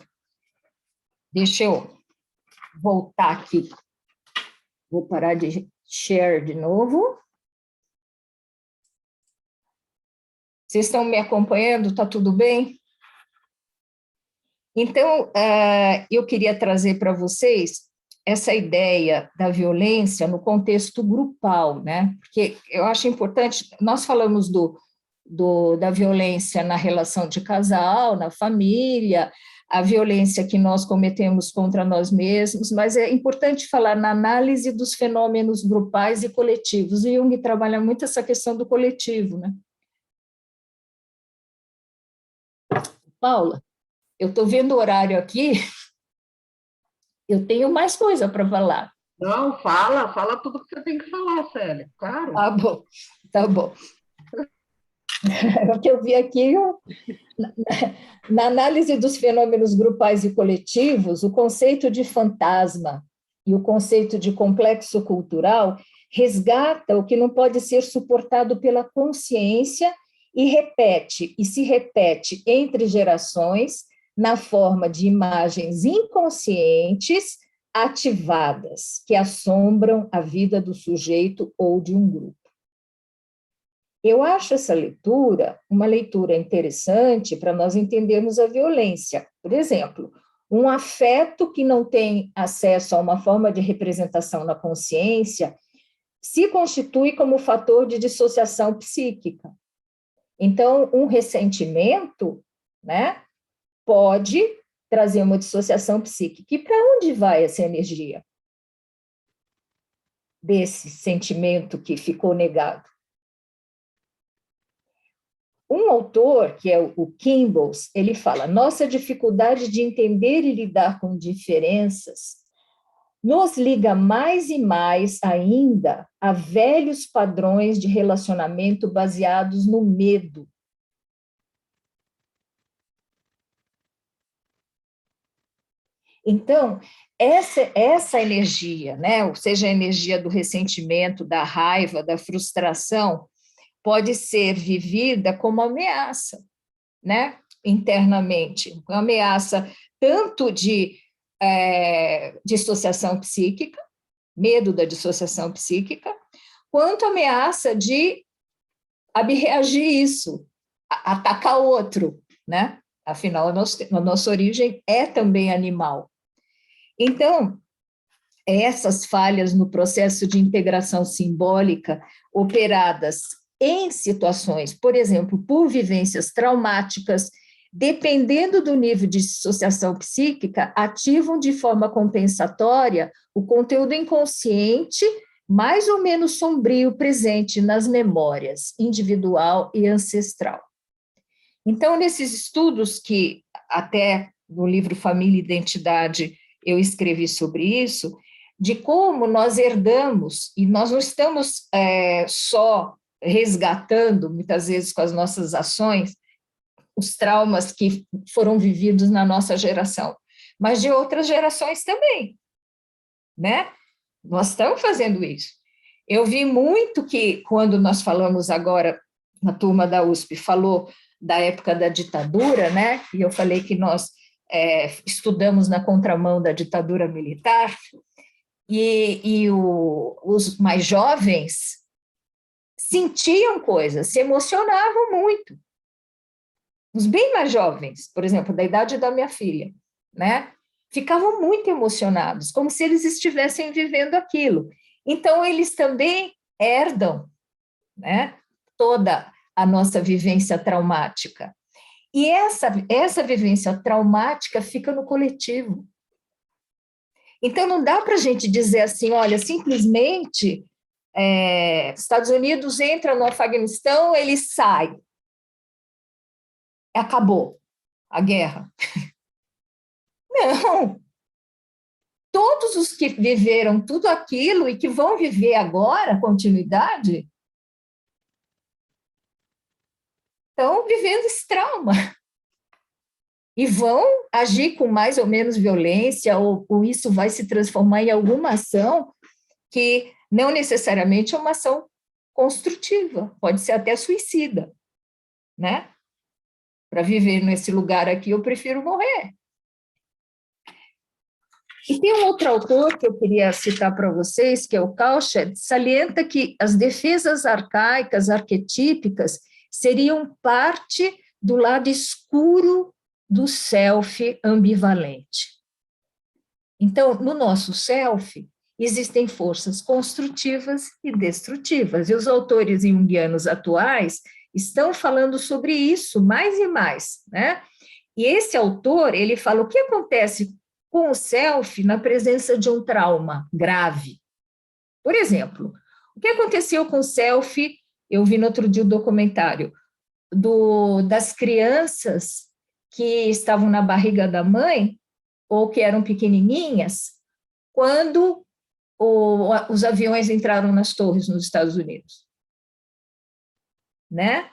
Speaker 1: deixa eu voltar aqui. Vou parar de share de novo. Vocês estão me acompanhando? Está tudo bem? Então, eu queria trazer para vocês essa ideia da violência no contexto grupal, né? Porque eu acho importante, nós falamos da violência na relação de casal, na família, a violência que nós cometemos contra nós mesmos, mas é importante falar na análise dos fenômenos grupais e coletivos. E Jung trabalha muito essa questão do coletivo, né? Paula, eu estou vendo o horário aqui, eu tenho mais coisa para falar.
Speaker 2: Não, fala tudo que você tem que falar, Célia, claro.
Speaker 1: Tá bom, tá bom. O que eu vi aqui, na análise dos fenômenos grupais e coletivos, o conceito de fantasma e o conceito de complexo cultural resgata o que não pode ser suportado pela consciência e se repete entre gerações na forma de imagens inconscientes ativadas que assombram a vida do sujeito ou de um grupo. Eu acho essa leitura uma leitura interessante para nós entendermos a violência. Por exemplo, um afeto que não tem acesso a uma forma de representação na consciência se constitui como fator de dissociação psíquica. Então, um ressentimento, né, pode trazer uma dissociação psíquica. E para onde vai essa energia desse sentimento que ficou negado? Um autor, que é o Kimball, ele fala: nossa dificuldade de entender e lidar com diferenças nos liga mais e mais ainda a velhos padrões de relacionamento baseados no medo. Então, essa energia, né, ou seja, a energia do ressentimento, da raiva, da frustração, pode ser vivida como ameaça, né, internamente, uma ameaça tanto de dissociação psíquica, medo da dissociação psíquica, quanto ameaça de abreagir isso, atacar o outro, né? Afinal, a nossa origem é também animal. Então, essas falhas no processo de integração simbólica operadas em situações, por exemplo, por vivências traumáticas, dependendo do nível de dissociação psíquica, ativam de forma compensatória o conteúdo inconsciente, mais ou menos sombrio, presente nas memórias individual e ancestral. Então, nesses estudos que até no livro Família e Identidade eu escrevi sobre isso, de como nós herdamos, e nós não estamos só resgatando, muitas vezes com as nossas ações, os traumas que foram vividos na nossa geração, mas de outras gerações também, né? Nós estamos fazendo isso. Eu vi muito que, quando nós falamos agora, na turma da USP, falou da época da ditadura, né? E eu falei que nós estudamos na contramão da ditadura militar, e os mais jovens sentiam coisas, se emocionavam muito. Os bem mais jovens, por exemplo, da idade da minha filha, né? Ficavam muito emocionados, como se eles estivessem vivendo aquilo. Então, eles também herdam, né, toda a nossa vivência traumática. E essa vivência traumática fica no coletivo. Então, não dá para a gente dizer assim, olha, simplesmente Estados Unidos entra no Afeganistão, ele sai. Acabou a guerra. Não. Todos os que viveram tudo aquilo e que vão viver agora, continuidade, estão vivendo esse trauma. E vão agir com mais ou menos violência, ou isso vai se transformar em alguma ação que não necessariamente é uma ação construtiva, pode ser até suicida, né? Para viver nesse lugar aqui, eu prefiro morrer. E tem um outro autor que eu queria citar para vocês, que é o Cauchet, salienta que as defesas arcaicas, arquetípicas, seriam parte do lado escuro do self ambivalente. Então, no nosso self, existem forças construtivas e destrutivas, e os autores junguianos atuais estão falando sobre isso mais e mais, né? E esse autor, ele fala o que acontece com o self na presença de um trauma grave. Por exemplo, o que aconteceu com o self, eu vi no outro dia o documentário, das crianças que estavam na barriga da mãe, ou que eram pequenininhas, quando os aviões entraram nas torres nos Estados Unidos. Né?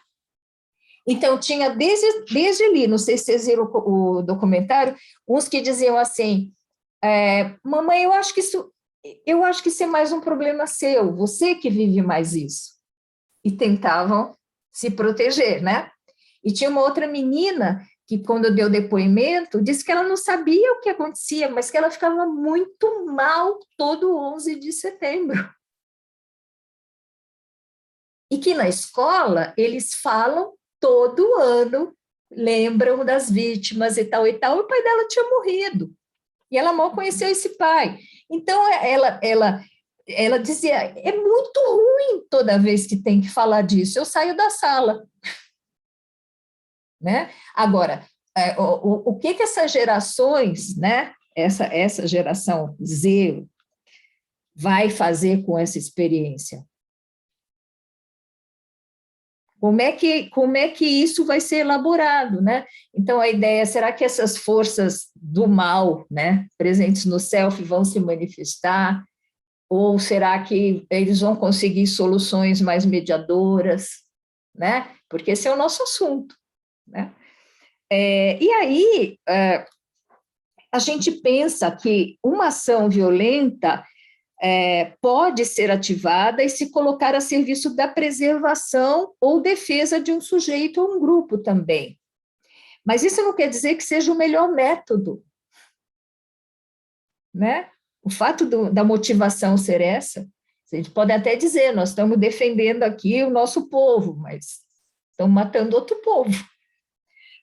Speaker 1: Então, tinha desde ali, não sei se vocês viram o documentário, uns que diziam assim, mamãe, eu acho que isso é mais um problema seu, você que vive mais isso. E tentavam se proteger, né? E tinha uma outra menina que, quando deu depoimento, disse que ela não sabia o que acontecia, mas que ela ficava muito mal todo 11 de setembro. E que na escola eles falam todo ano, lembram das vítimas e tal, e o pai dela tinha morrido. E ela mal conheceu esse pai. Então, ela dizia, é muito ruim toda vez que tem que falar disso, eu saio da sala. Né? Agora, o que essas gerações, né, essa geração Z vai fazer com essa experiência? Como é que isso vai ser elaborado, né? Então, a ideia, será que essas forças do mal, né, presentes no self vão se manifestar? Ou será que eles vão conseguir soluções mais mediadoras, né? Porque esse é o nosso assunto, né? E aí, a gente pensa que uma ação violenta pode ser ativada e se colocar a serviço da preservação ou defesa de um sujeito ou um grupo também. Mas isso não quer dizer que seja o melhor método, né? O fato da motivação ser essa, a gente pode até dizer, nós estamos defendendo aqui o nosso povo, mas estamos matando outro povo.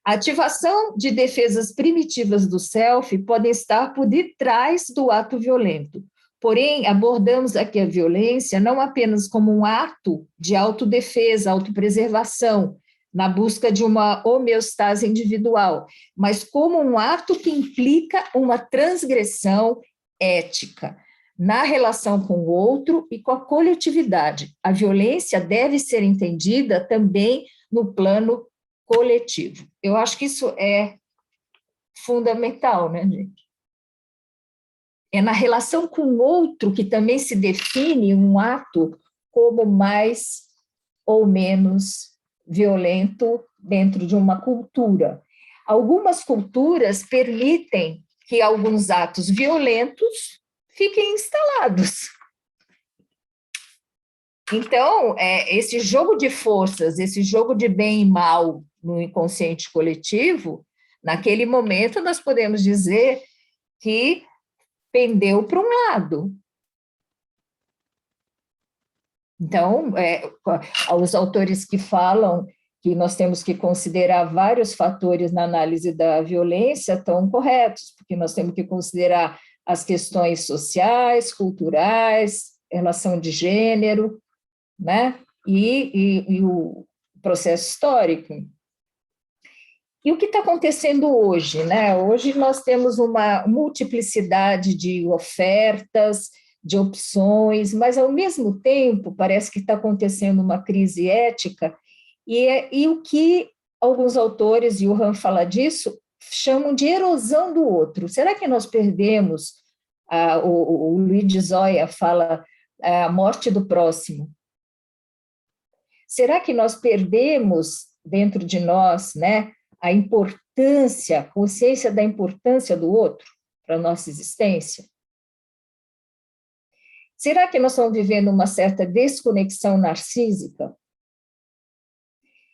Speaker 1: A ativação de defesas primitivas do self podem estar por detrás do ato violento. Porém, abordamos aqui a violência não apenas como um ato de autodefesa, autopreservação, na busca de uma homeostase individual, mas como um ato que implica uma transgressão ética na relação com o outro e com a coletividade. A violência deve ser entendida também no plano coletivo. Eu acho que isso é fundamental, né, gente? É na relação com o outro que também se define um ato como mais ou menos violento dentro de uma cultura. Algumas culturas permitem que alguns atos violentos fiquem instalados. Então, esse jogo de forças, esse jogo de bem e mal no inconsciente coletivo, naquele momento nós podemos dizer que pendeu para um lado. Então, os autores que falam que nós temos que considerar vários fatores na análise da violência estão corretos, porque nós temos que considerar as questões sociais, culturais, relação de gênero, né? E o processo histórico. E o que está acontecendo hoje, né? Hoje nós temos uma multiplicidade de ofertas, de opções, mas, ao mesmo tempo, parece que está acontecendo uma crise ética, e o que alguns autores, e o Han fala disso, chamam de erosão do outro. Será que nós perdemos, o Luigi Zoya fala, a morte do próximo? Será que nós perdemos dentro de nós, né, a importância, a consciência da importância do outro para a nossa existência? Será que nós estamos vivendo uma certa desconexão narcísica?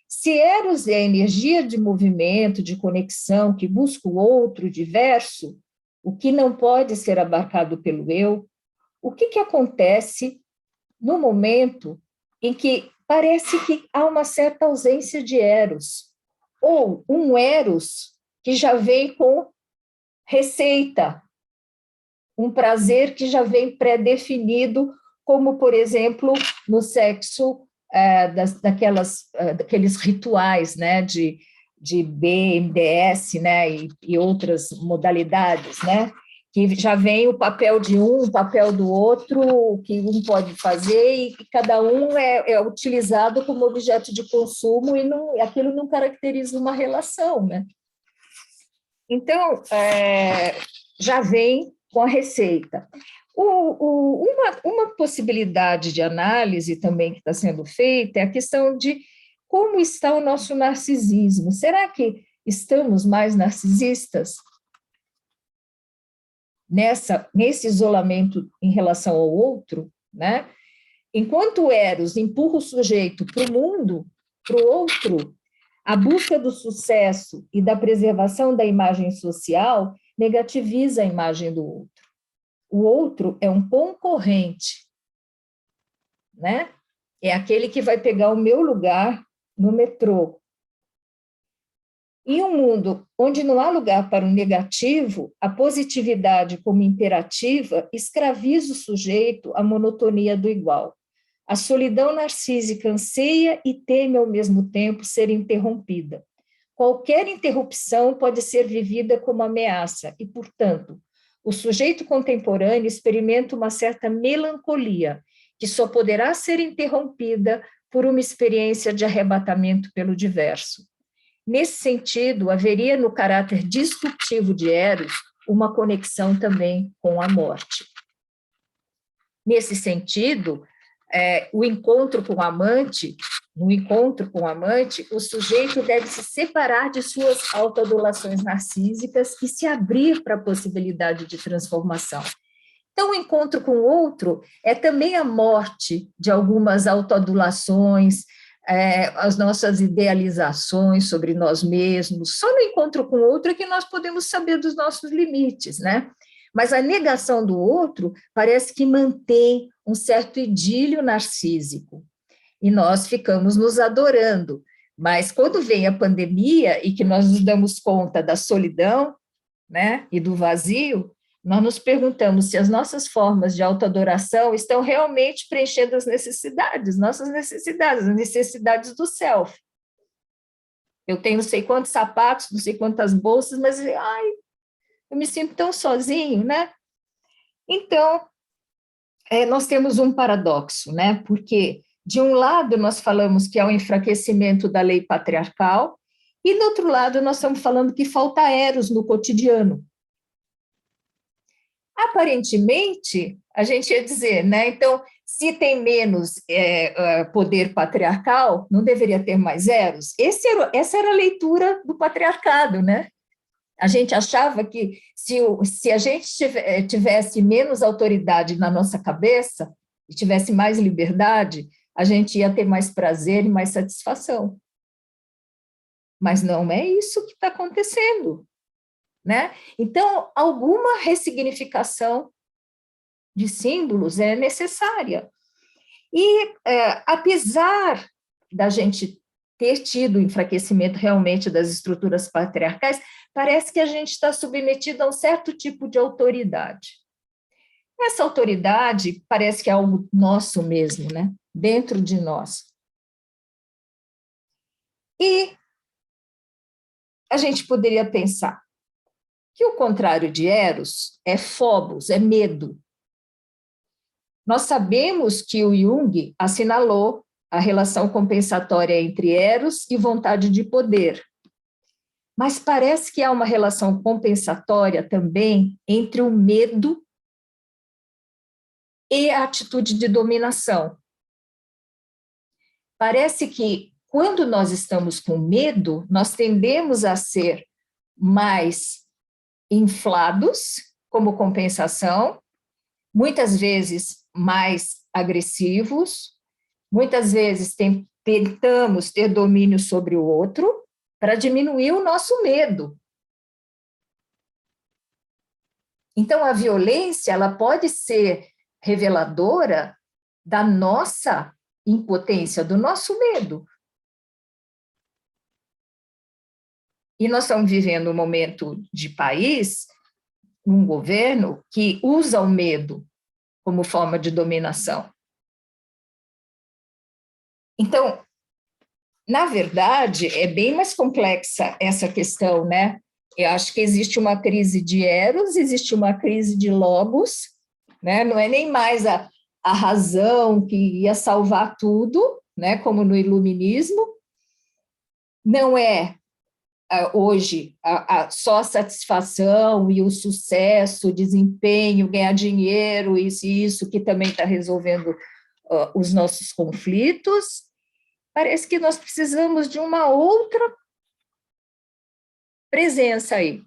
Speaker 1: Se Eros é a energia de movimento, de conexão, que busca o outro diverso, o que não pode ser abarcado pelo eu, o que acontece no momento em que parece que há uma certa ausência de Eros, ou um Eros que já vem com receita, um prazer que já vem pré-definido, como, por exemplo, no sexo, daqueles rituais, né, de BMDS, né, e outras modalidades, né, que já vem o papel de um, o papel do outro, o que um pode fazer, e que cada um é utilizado como objeto de consumo, e aquilo não caracteriza uma relação, né? Então, já vem com a receita. Uma possibilidade de análise também que está sendo feita é a questão de como está o nosso narcisismo. Será que estamos mais narcisistas nesse isolamento em relação ao outro, né? Enquanto o Eros empurra o sujeito para o mundo, para o outro, a busca do sucesso e da preservação da imagem social negativiza a imagem do outro. O outro é um concorrente, né? É aquele que vai pegar o meu lugar no metrô. Em um mundo onde não há lugar para o negativo, a positividade como imperativa escraviza o sujeito à monotonia do igual. A solidão narcísica anseia e teme ao mesmo tempo ser interrompida. qualquer interrupção pode ser vivida como ameaça e, portanto, o sujeito contemporâneo experimenta uma certa melancolia, que só poderá ser interrompida por uma experiência de arrebatamento pelo diverso. Nesse sentido, haveria no caráter disruptivo de Eros uma conexão também com a morte. Nesse sentido, o encontro com o amante, no encontro com o amante, o sujeito deve se separar de suas autoadulações narcísicas e se abrir para a possibilidade de transformação. Então, o encontro com o outro é também a morte de algumas autoadulações, as nossas idealizações sobre nós mesmos. Só no encontro com o outro é que nós podemos saber dos nossos limites, né? Mas a negação do outro parece que mantém um certo idílio narcísico, e nós ficamos nos adorando. Mas quando vem a pandemia e que nós nos damos conta da solidão, né, e do vazio, nós nos perguntamos se as nossas formas de autoadoração estão realmente preenchendo as necessidades, nossas necessidades, as necessidades do self. Eu tenho não sei quantos sapatos, não sei quantas bolsas, mas eu me sinto tão sozinho, né? Então, nós temos um paradoxo, né? Porque, de um lado, nós falamos que há um enfraquecimento da lei patriarcal, e, do outro lado, nós estamos falando que falta eros no cotidiano. Aparentemente, a gente ia dizer, né? Então, se tem menos poder patriarcal, não deveria ter mais eros? Essa era a leitura do patriarcado, né? A gente achava que se a gente tivesse menos autoridade na nossa cabeça e tivesse mais liberdade, a gente ia ter mais prazer e mais satisfação. Mas não é isso que está acontecendo, né? Então, alguma ressignificação de símbolos é necessária. E, apesar da gente ter tido enfraquecimento realmente das estruturas patriarcais, parece que a gente está submetido a um certo tipo de autoridade. Essa autoridade parece que é algo nosso mesmo, né? Dentro de nós. E a gente poderia pensar que o contrário de Eros é Phobos, é medo. Nós sabemos que o Jung assinalou a relação compensatória entre Eros e vontade de poder. Mas parece que há uma relação compensatória também entre o medo e a atitude de dominação. Parece que, quando nós estamos com medo, nós tendemos a ser mais inflados, como compensação, muitas vezes mais agressivos, muitas vezes tentamos ter domínio sobre o outro para diminuir o nosso medo. Então, a violência ela pode ser reveladora da nossa impotência, do nosso medo. E nós estamos vivendo um momento de país, um governo que usa o medo como forma de dominação. Então, na verdade, é bem mais complexa essa questão, né? Eu acho que existe uma crise de Eros, existe uma crise de Logos, né? Não é nem mais a razão que ia salvar tudo, né? Como no iluminismo, não é hoje só a satisfação e o sucesso, o desempenho, ganhar dinheiro, isso que também está resolvendo os nossos conflitos. Parece que nós precisamos de uma outra presença aí,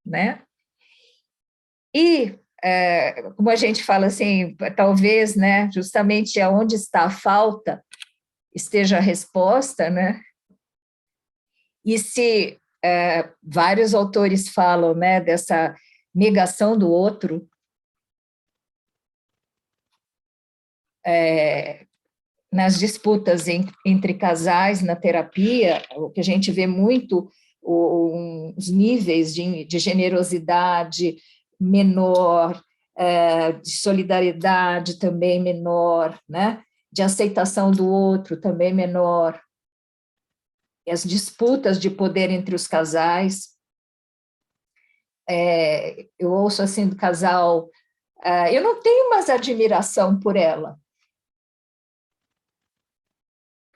Speaker 1: né? E, como a gente fala assim, talvez, né, justamente aonde está a falta esteja a resposta, né? E se vários autores falam, né, dessa negação do outro, nas disputas entre casais na terapia, o que a gente vê muito, os níveis de generosidade menor, de solidariedade também menor, né? De aceitação do outro também menor. as disputas de poder entre os casais. Eu ouço assim do casal, eu não tenho mais admiração por ela.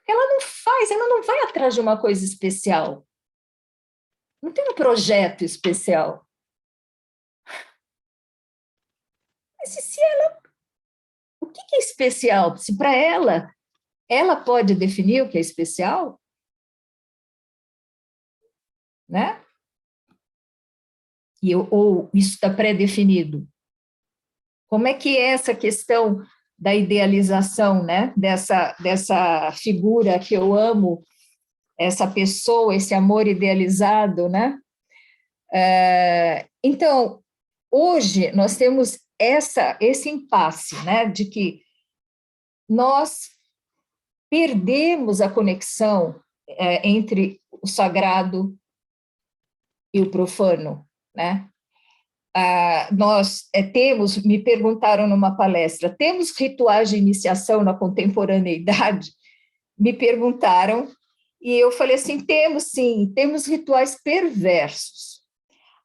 Speaker 1: Ela não faz, ela não vai atrás de uma coisa especial. Não tem um projeto especial. Mas se ela, o que é especial? Se para ela pode definir o que é especial, né? Ou isso está pré-definido. Como é que é essa questão da idealização, né? Dessa figura que eu amo, essa pessoa, esse amor idealizado, né? Então, hoje nós temos esse impasse, né? De que nós perdemos a conexão entre o sagrado e o profano, né? Nós temos, me perguntaram numa palestra, temos rituais de iniciação na contemporaneidade? Me perguntaram, e eu falei assim, temos sim, temos rituais perversos.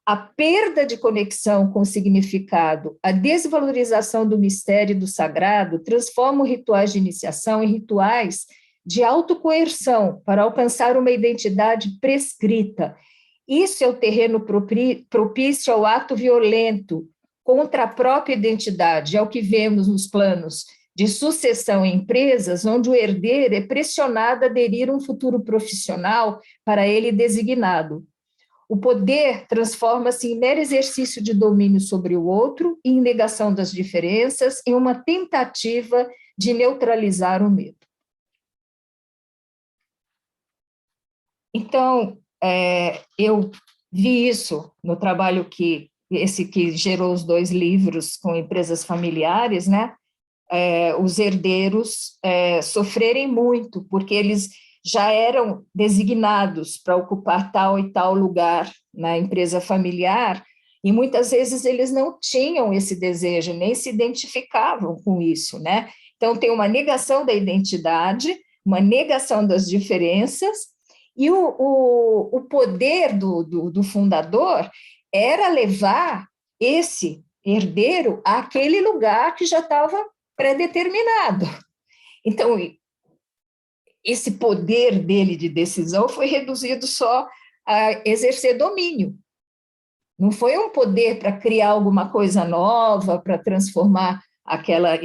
Speaker 1: A perda de conexão com o significado, a desvalorização do mistério e do sagrado transformam rituais de iniciação em rituais de autocoerção para alcançar uma identidade prescrita. Isso é o terreno propício ao ato violento contra a própria identidade, é o que vemos nos planos de sucessão em empresas, onde o herdeiro é pressionado a aderir a um futuro profissional para ele designado. O poder transforma-se em mero exercício de domínio sobre o outro e em negação das diferenças, em uma tentativa de neutralizar o medo. Então, eu vi isso no trabalho que gerou os 2 livros com empresas familiares, né? Os herdeiros sofrerem muito, porque eles já eram designados para ocupar tal e tal lugar na empresa familiar, e muitas vezes eles não tinham esse desejo, nem se identificavam com isso, né? Então, tem uma negação da identidade, uma negação das diferenças, e o poder do fundador era levar esse herdeiro àquele lugar que já estava pré-determinado. Então, esse poder dele de decisão foi reduzido só a exercer domínio. Não foi um poder para criar alguma coisa nova, para transformar aquela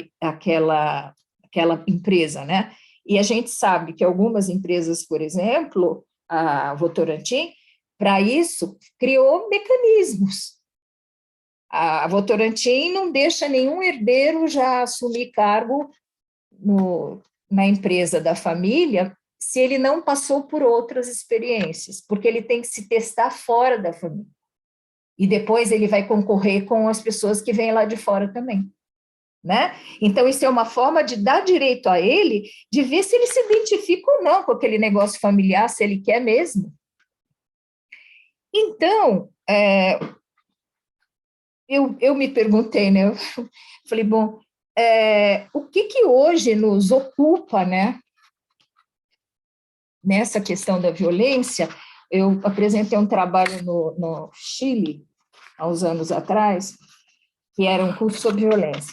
Speaker 1: empresa, né? E a gente sabe que algumas empresas, por exemplo, a Votorantim, para isso, criou mecanismos. A Votorantim não deixa nenhum herdeiro já assumir cargo na empresa da família se ele não passou por outras experiências, porque ele tem que se testar fora da família. E depois ele vai concorrer com as pessoas que vêm lá de fora também. Né? Então, isso é uma forma de dar direito a ele, de ver se ele se identifica ou não com aquele negócio familiar, se ele quer mesmo. Então, eu me perguntei, né? Eu falei, bom, o que hoje nos ocupa, né? Nessa questão da violência? Eu apresentei um trabalho no Chile, há uns anos atrás, que era um curso sobre violência.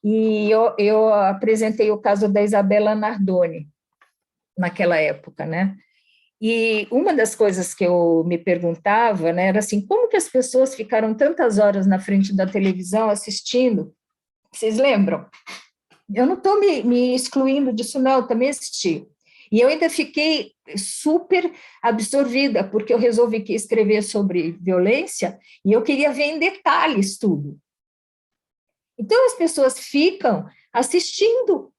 Speaker 1: E eu apresentei o caso da Isabela Nardoni, naquela época, né? E uma das coisas que eu me perguntava, né, era assim, como que as pessoas ficaram tantas horas na frente da televisão assistindo? Vocês lembram? Eu não estou me excluindo disso, não, eu também assisti. E eu ainda fiquei super absorvida, porque eu resolvi que escrever sobre violência e eu queria ver em detalhes tudo. Então, as pessoas ficam assistindo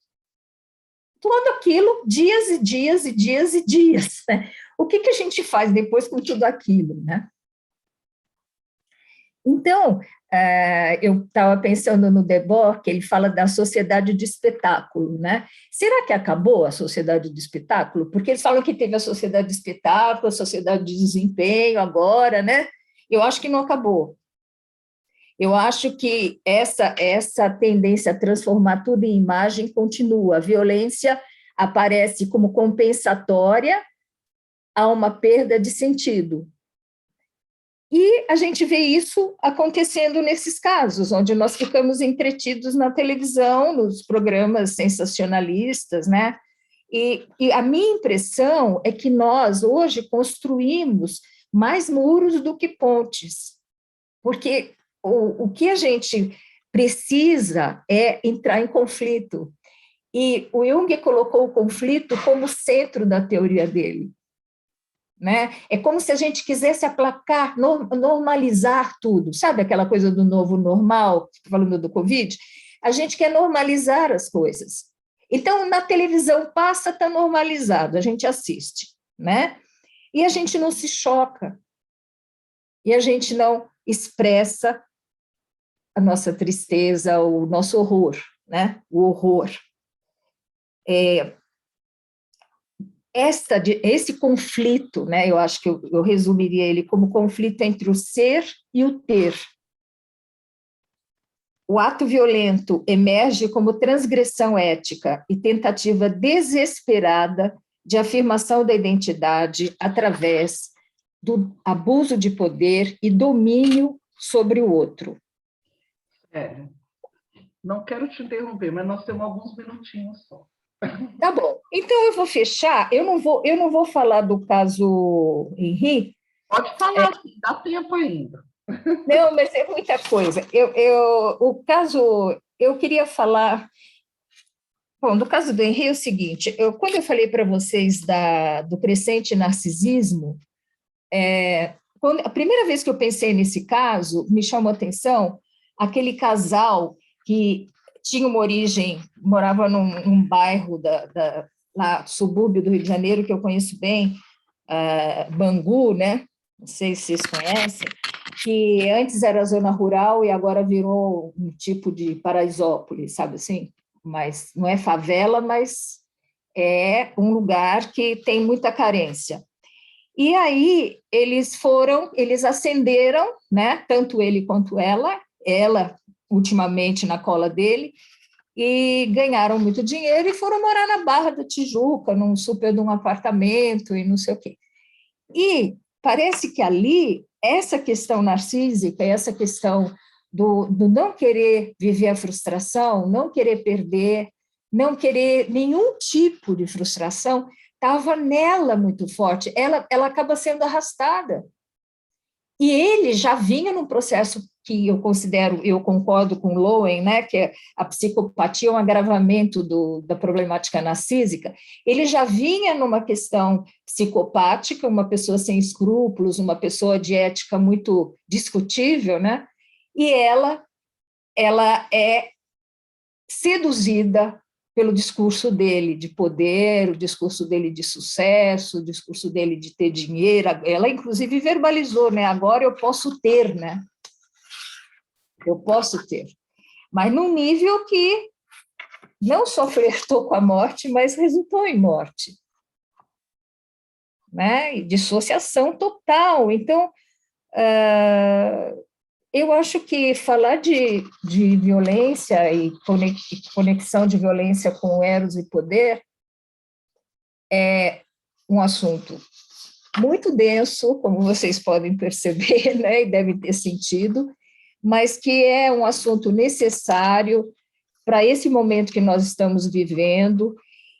Speaker 1: tudo aquilo dias e dias e dias e dias. Né? O que a gente faz depois com tudo aquilo? Né? Então, eu estava pensando no Debord, que ele fala da sociedade de espetáculo. Né? Será que acabou a sociedade de espetáculo? Porque eles falam que teve a sociedade de espetáculo, a sociedade de desempenho agora, né? Eu acho que não acabou. Eu acho que essa tendência a transformar tudo em imagem continua. A violência aparece como compensatória há uma perda de sentido. E a gente vê isso acontecendo nesses casos, onde nós ficamos entretidos na televisão, nos programas sensacionalistas, né? E a minha impressão é que nós, hoje, construímos mais muros do que pontes, porque o que a gente precisa é entrar em conflito. E o Jung colocou o conflito como centro da teoria dele. Né? É como se a gente quisesse aplacar, normalizar tudo. Sabe aquela coisa do novo normal, falando do Covid? A gente quer normalizar as coisas. Então, na televisão passa, está normalizado, a gente assiste, né? E a gente não se choca, e a gente não expressa a nossa tristeza, o nosso horror, né? O horror. Esse conflito, né, eu acho que eu resumiria ele como conflito entre o ser e o ter. O ato violento emerge como transgressão ética e tentativa desesperada de afirmação da identidade através do abuso de poder e domínio sobre o outro.
Speaker 2: Não quero te interromper, mas nós temos alguns minutinhos só.
Speaker 1: Tá bom. Então eu vou fechar. Eu não vou falar do caso Henri.
Speaker 2: Pode falar, dá tempo ainda.
Speaker 1: Não, mas é muita coisa. O caso, eu queria falar. Bom, no caso do Henri é o seguinte: quando eu falei para vocês do crescente narcisismo, a primeira vez que eu pensei nesse caso, me chamou a atenção aquele casal que tinha uma origem, morava num bairro lá, subúrbio do Rio de Janeiro, que eu conheço bem, Bangu, né? Não sei se vocês conhecem, que antes era zona rural e agora virou um tipo de Paraisópolis, sabe assim? Mas não é favela, mas é um lugar que tem muita carência. E aí eles ascenderam, né? Tanto ele quanto ela ultimamente na cola dele, e ganharam muito dinheiro e foram morar na Barra da Tijuca, num super de um apartamento e não sei o quê. E parece que ali, essa questão narcísica, essa questão do não querer viver a frustração, não querer perder, não querer nenhum tipo de frustração, estava nela muito forte. Ela acaba sendo arrastada. E ele já vinha num processo que eu concordo com Lowen, né, que a psicopatia é um agravamento da problemática narcísica. Ele já vinha numa questão psicopática, uma pessoa sem escrúpulos, uma pessoa de ética muito discutível, né? E ela é seduzida pelo discurso dele de poder, o discurso dele de sucesso, o discurso dele de ter dinheiro. Ela, inclusive, verbalizou, né? Agora eu posso ter, né? Eu posso ter. Mas num nível que não só flertou com a morte, mas resultou em morte. Né? E dissociação total. Então, eu acho que falar de violência e conexão de violência com eros e poder é um assunto muito denso, como vocês podem perceber, né, e deve ter sentido, mas que é um assunto necessário para esse momento que nós estamos vivendo.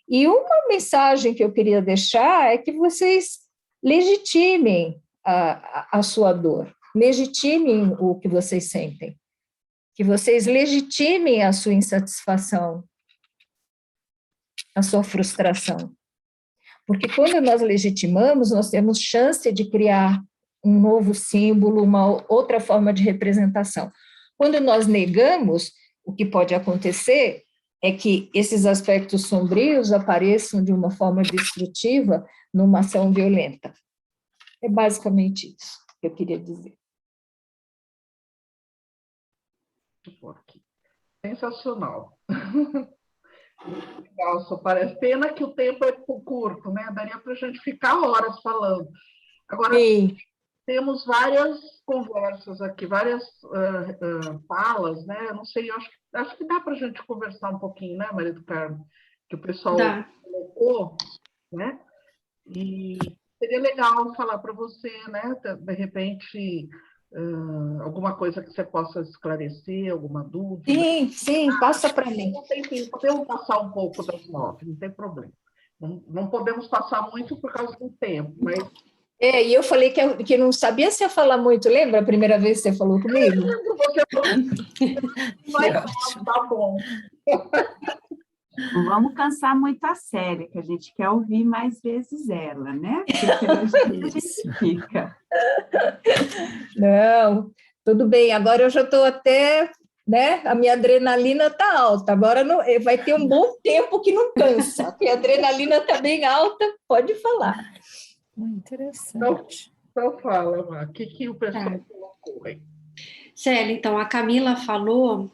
Speaker 1: E uma mensagem que eu queria deixar é que vocês legitimem a sua dor, legitimem o que vocês sentem, que vocês legitimem a sua insatisfação, a sua frustração. Porque quando nós legitimamos, nós temos chance de criar um novo símbolo, uma outra forma de representação. Quando nós negamos, o que pode acontecer é que esses aspectos sombrios apareçam de uma forma destrutiva numa ação violenta. É basicamente isso que eu queria dizer.
Speaker 2: Sensacional. Legal, só parece pena que o tempo é curto, né? Daria para a gente ficar horas falando. Agora,
Speaker 1: Sim.
Speaker 2: Temos várias conversas aqui, várias falas, né? Eu não sei, acho que dá para a gente conversar um pouquinho, né, Maria do Carmo? Que o pessoal colocou, né? E seria legal falar para você, né? De repente, alguma coisa que você possa esclarecer, alguma dúvida.
Speaker 1: Sim, sim, passa para mim.
Speaker 2: Não tem fim, podemos passar um pouco das 9, não tem problema. Não podemos passar muito por causa do tempo, mas...
Speaker 1: E eu falei que não sabia se ia falar muito, lembra a primeira vez que você falou comigo?
Speaker 2: Você vai tá bom.
Speaker 3: Não vamos cansar muito a Célia, que a gente quer ouvir mais vezes ela, né? Porque senão a gente fica.
Speaker 1: Não, tudo bem, agora eu já estou até, né? A minha adrenalina está alta, agora não, vai ter um bom tempo que não cansa, porque a adrenalina está bem alta, pode falar.
Speaker 4: Interessante.
Speaker 2: Então fala, Má, o que o pessoal colocou aí?
Speaker 4: Célia, então, a Camila falou,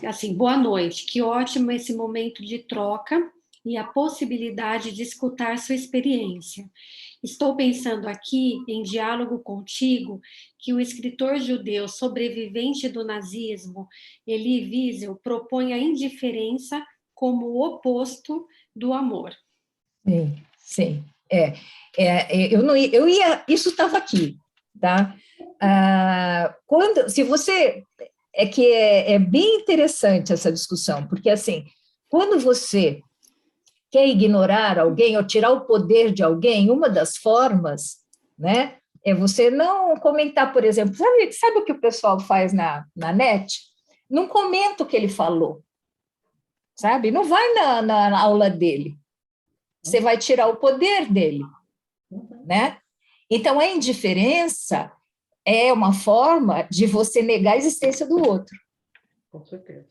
Speaker 4: assim, boa noite, que ótimo esse momento de troca e a possibilidade de escutar sua experiência. Estou pensando aqui, em diálogo contigo, que o escritor judeu sobrevivente do nazismo, Elie Wiesel, propõe a indiferença como o oposto do amor.
Speaker 1: Sim, sim. Isso estava aqui, tá? Se você é bem interessante essa discussão, porque assim, quando você quer ignorar alguém ou tirar o poder de alguém, uma das formas, né, é você não comentar, por exemplo, sabe o que o pessoal faz na net? Não comenta o que ele falou, sabe? Não vai na aula dele. Você vai tirar o poder dele, né? Então, a indiferença é uma forma de você negar a existência do outro.
Speaker 2: Com certeza.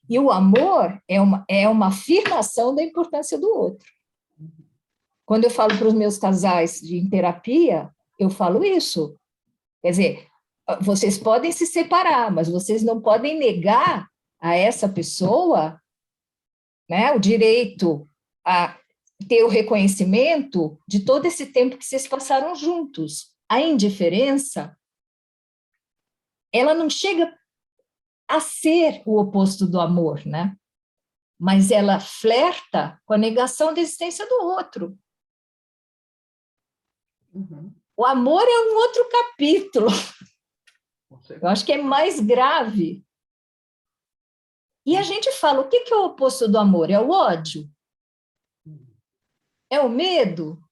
Speaker 1: E o amor é uma afirmação da importância do outro. Quando eu falo para os meus casais em terapia, eu falo isso. Quer dizer, vocês podem se separar, mas vocês não podem negar a essa pessoa, né, o direito a ter o reconhecimento de todo esse tempo que vocês passaram juntos. A indiferença, ela não chega a ser o oposto do amor, né? Mas ela flerta com a negação da existência do outro.
Speaker 2: Uhum.
Speaker 1: O amor é um outro capítulo. Eu acho que é mais grave. E a gente fala, o que é o oposto do amor? É o ódio? É o medo?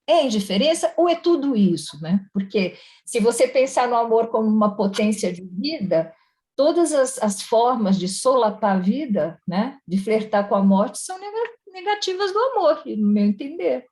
Speaker 1: É a indiferença ou é tudo isso, né? Porque se você pensar no amor como uma potência de vida, todas as formas de solapar a vida, né, de flertar com a morte, são negativas do amor, no meu entender.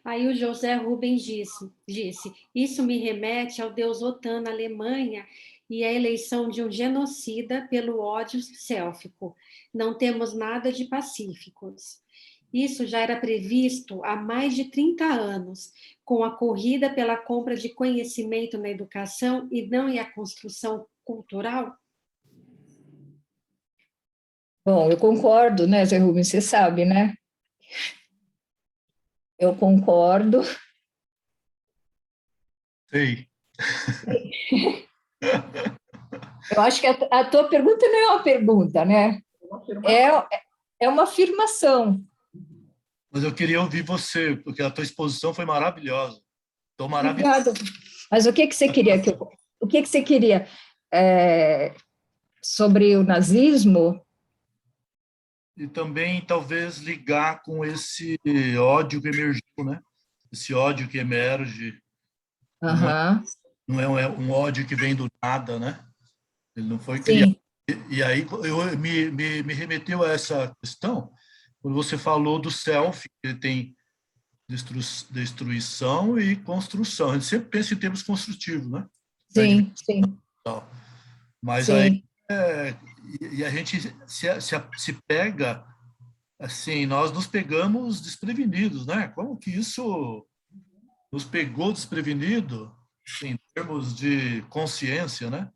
Speaker 4: Aí o José Rubens disse, isso me remete ao deus Wotan na Alemanha e à eleição de um genocida pelo ódio célfico. Não temos nada de pacíficos. Isso já era previsto há mais de 30 anos, com a corrida pela compra de conhecimento na educação e não em a construção cultural?
Speaker 1: Bom, eu concordo, né, Zé Rubens, você sabe, né? Eu concordo.
Speaker 5: Sei.
Speaker 1: Eu acho que a tua pergunta não é uma pergunta, né? É uma afirmação.
Speaker 5: Mas eu queria ouvir você, porque a tua exposição foi maravilhosa. Estou maravilhoso.
Speaker 1: Obrigada. Mas o que você queria o que você queria sobre o nazismo?
Speaker 5: E também talvez ligar com esse ódio que emergiu, né? Esse ódio que emerge.
Speaker 1: Uhum.
Speaker 5: Não é um ódio que vem do nada, né? Ele não foi
Speaker 1: Sim.
Speaker 5: criado. E aí me remeteu a essa questão, quando você falou do self, que tem destruição e construção. A gente sempre pensa em termos construtivos, né?
Speaker 1: Sim, sim.
Speaker 5: Mas
Speaker 1: sim.
Speaker 5: aí e a gente se pega assim, nós nos pegamos desprevenidos, né? Como que isso nos pegou desprevenido em termos de consciência, né?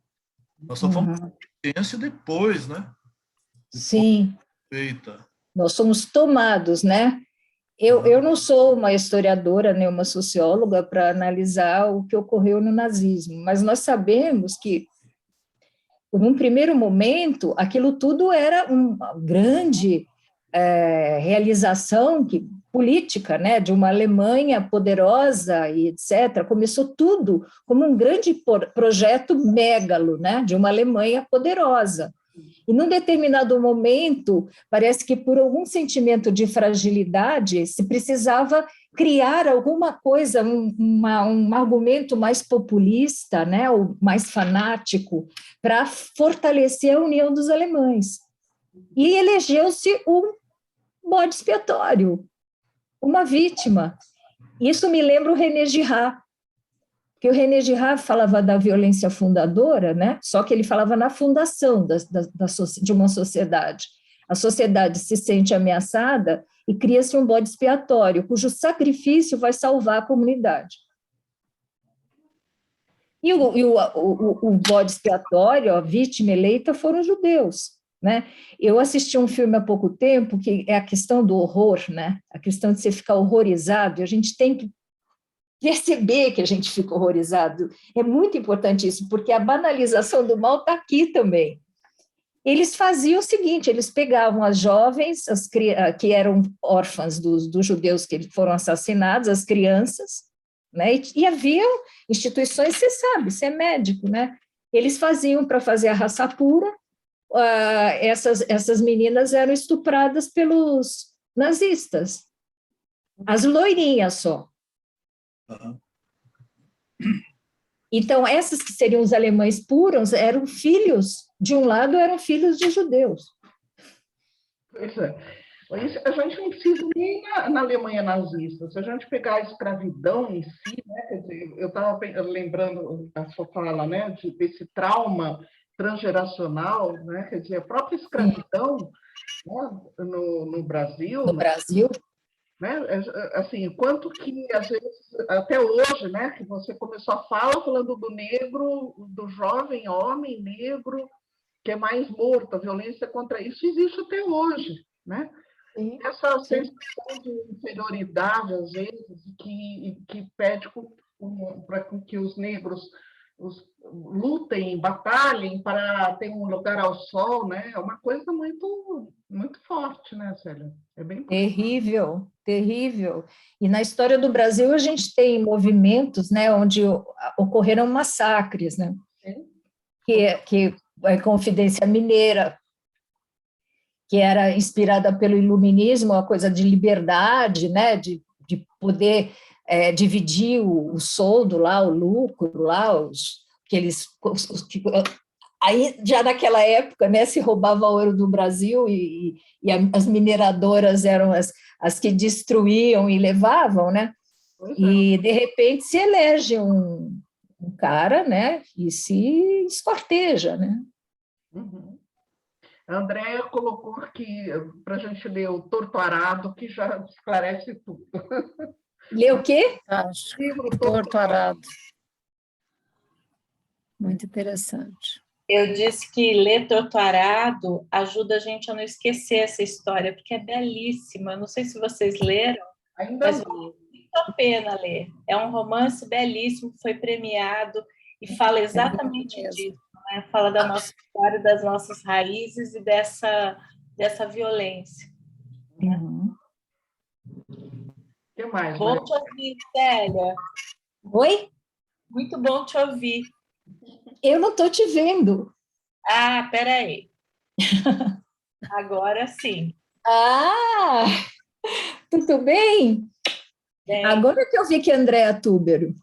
Speaker 5: Nós só fomos consciência depois, né?
Speaker 1: Sim.
Speaker 5: Feita.
Speaker 1: Nós somos tomados, né? Eu não sou uma historiadora nem uma socióloga para analisar o que ocorreu no nazismo, mas nós sabemos que num primeiro momento, aquilo tudo era uma grande realização política, né, de uma Alemanha poderosa e etc. Começou tudo como um grande projeto megalo, né, de uma Alemanha poderosa. E, num determinado momento, parece que por algum sentimento de fragilidade, se precisava criar alguma coisa, um argumento mais populista, né, ou mais fanático, para fortalecer a união dos alemães. E elegeu-se um bode expiatório, uma vítima. Isso me lembra o René Girard, porque o René Girard falava da violência fundadora, né? Só que ele falava na fundação de uma sociedade. A sociedade se sente ameaçada e cria-se um bode expiatório, cujo sacrifício vai salvar a comunidade. E o bode expiatório, a vítima eleita, foram os judeus, né? Eu assisti um filme há pouco tempo, que é a questão do horror, né? A questão de você ficar horrorizado, e a gente tem que perceber que a gente fica horrorizado. É muito importante isso, porque a banalização do mal está aqui também. Eles faziam o seguinte, eles pegavam as jovens, que eram órfãs dos judeus que foram assassinados, as crianças, né? E havia instituições, você sabe, você é médico, né? Eles faziam para fazer a raça pura, essas meninas eram estupradas pelos nazistas, as loirinhas só.
Speaker 5: Uhum.
Speaker 1: Então, essas que seriam os alemães puros eram filhos, de um lado eram filhos de judeus.
Speaker 2: Pois é. A gente não precisa nem na Alemanha nazista. Se a gente pegar a escravidão em si, né, quer dizer, eu estava lembrando a sua fala, né, desse trauma transgeracional, né, quer dizer, a própria escravidão, né, no Brasil.
Speaker 1: No Brasil.
Speaker 2: Né, assim, quanto que, às vezes, até hoje, né, que você começou a fala falando do negro, do jovem homem negro, que é mais morto, a violência contra isso existe até hoje, né? Sim, essa sensação de inferioridade, às vezes, que pede para que os negros lutem, batalhem para ter um lugar ao sol, né? É uma coisa muito, muito forte, né, Célia? É bem
Speaker 1: terrível, terrível. E na história do Brasil a gente tem movimentos, né, onde ocorreram massacres, né? Que a Inconfidência Mineira, que era inspirada pelo iluminismo, uma coisa de liberdade, né, de poder dividir o soldo lá, o lucro lá, aí já naquela época, né, se roubava ouro do Brasil e as mineradoras eram as que destruíam e levavam, né? E de repente se elege um cara, né, e se esquarteja, né?
Speaker 2: Uhum. A Andréa colocou aqui para a gente ler o Torto Arado, que já esclarece tudo.
Speaker 1: Lê o quê?
Speaker 6: Acho. Torto Arado. Muito interessante.
Speaker 7: Eu disse que ler Torto Arado ajuda a gente a não esquecer essa história, porque é belíssima. Não sei se vocês leram, mas vale muito a pena ler. É um romance belíssimo, foi premiado e fala exatamente disso. Né? Fala da nossa história, das nossas raízes e dessa violência.
Speaker 1: Uhum.
Speaker 2: O que mais?
Speaker 7: Bom te ouvir, Célia.
Speaker 1: Oi?
Speaker 7: Muito bom te ouvir.
Speaker 1: Eu não estou te vendo.
Speaker 7: Ah, peraí. Agora sim.
Speaker 1: Ah, tudo bem?
Speaker 7: Bem.
Speaker 1: Agora que eu vi que é Andréa Túbero.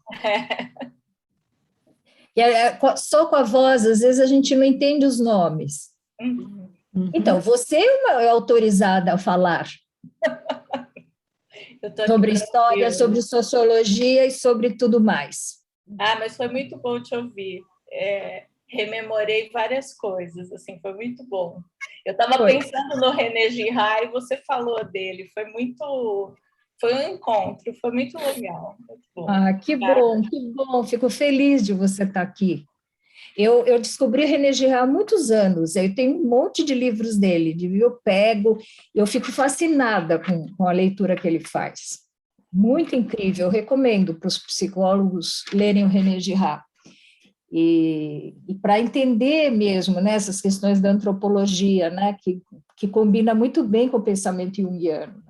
Speaker 1: Só com a voz, às vezes a gente não entende os nomes.
Speaker 7: Uhum.
Speaker 1: Então, você é autorizada a falar sobre história, sobre sociologia e sobre tudo mais.
Speaker 7: Ah, mas foi muito bom te ouvir. Rememorei várias coisas, assim, foi muito bom. Eu estava pensando no René Girard e você falou dele. Foi um encontro, foi muito legal. Muito bom.
Speaker 1: Ah, que bom, que bom. Fico feliz de você estar aqui. Eu descobri René Girard há muitos anos. Eu tenho um monte de livros dele, eu pego, eu fico fascinada com a leitura que ele faz. Muito incrível, eu recomendo para os psicólogos lerem o René Girard. e para entender mesmo, né, essas questões da antropologia, né, que combina muito bem com o pensamento junguiano.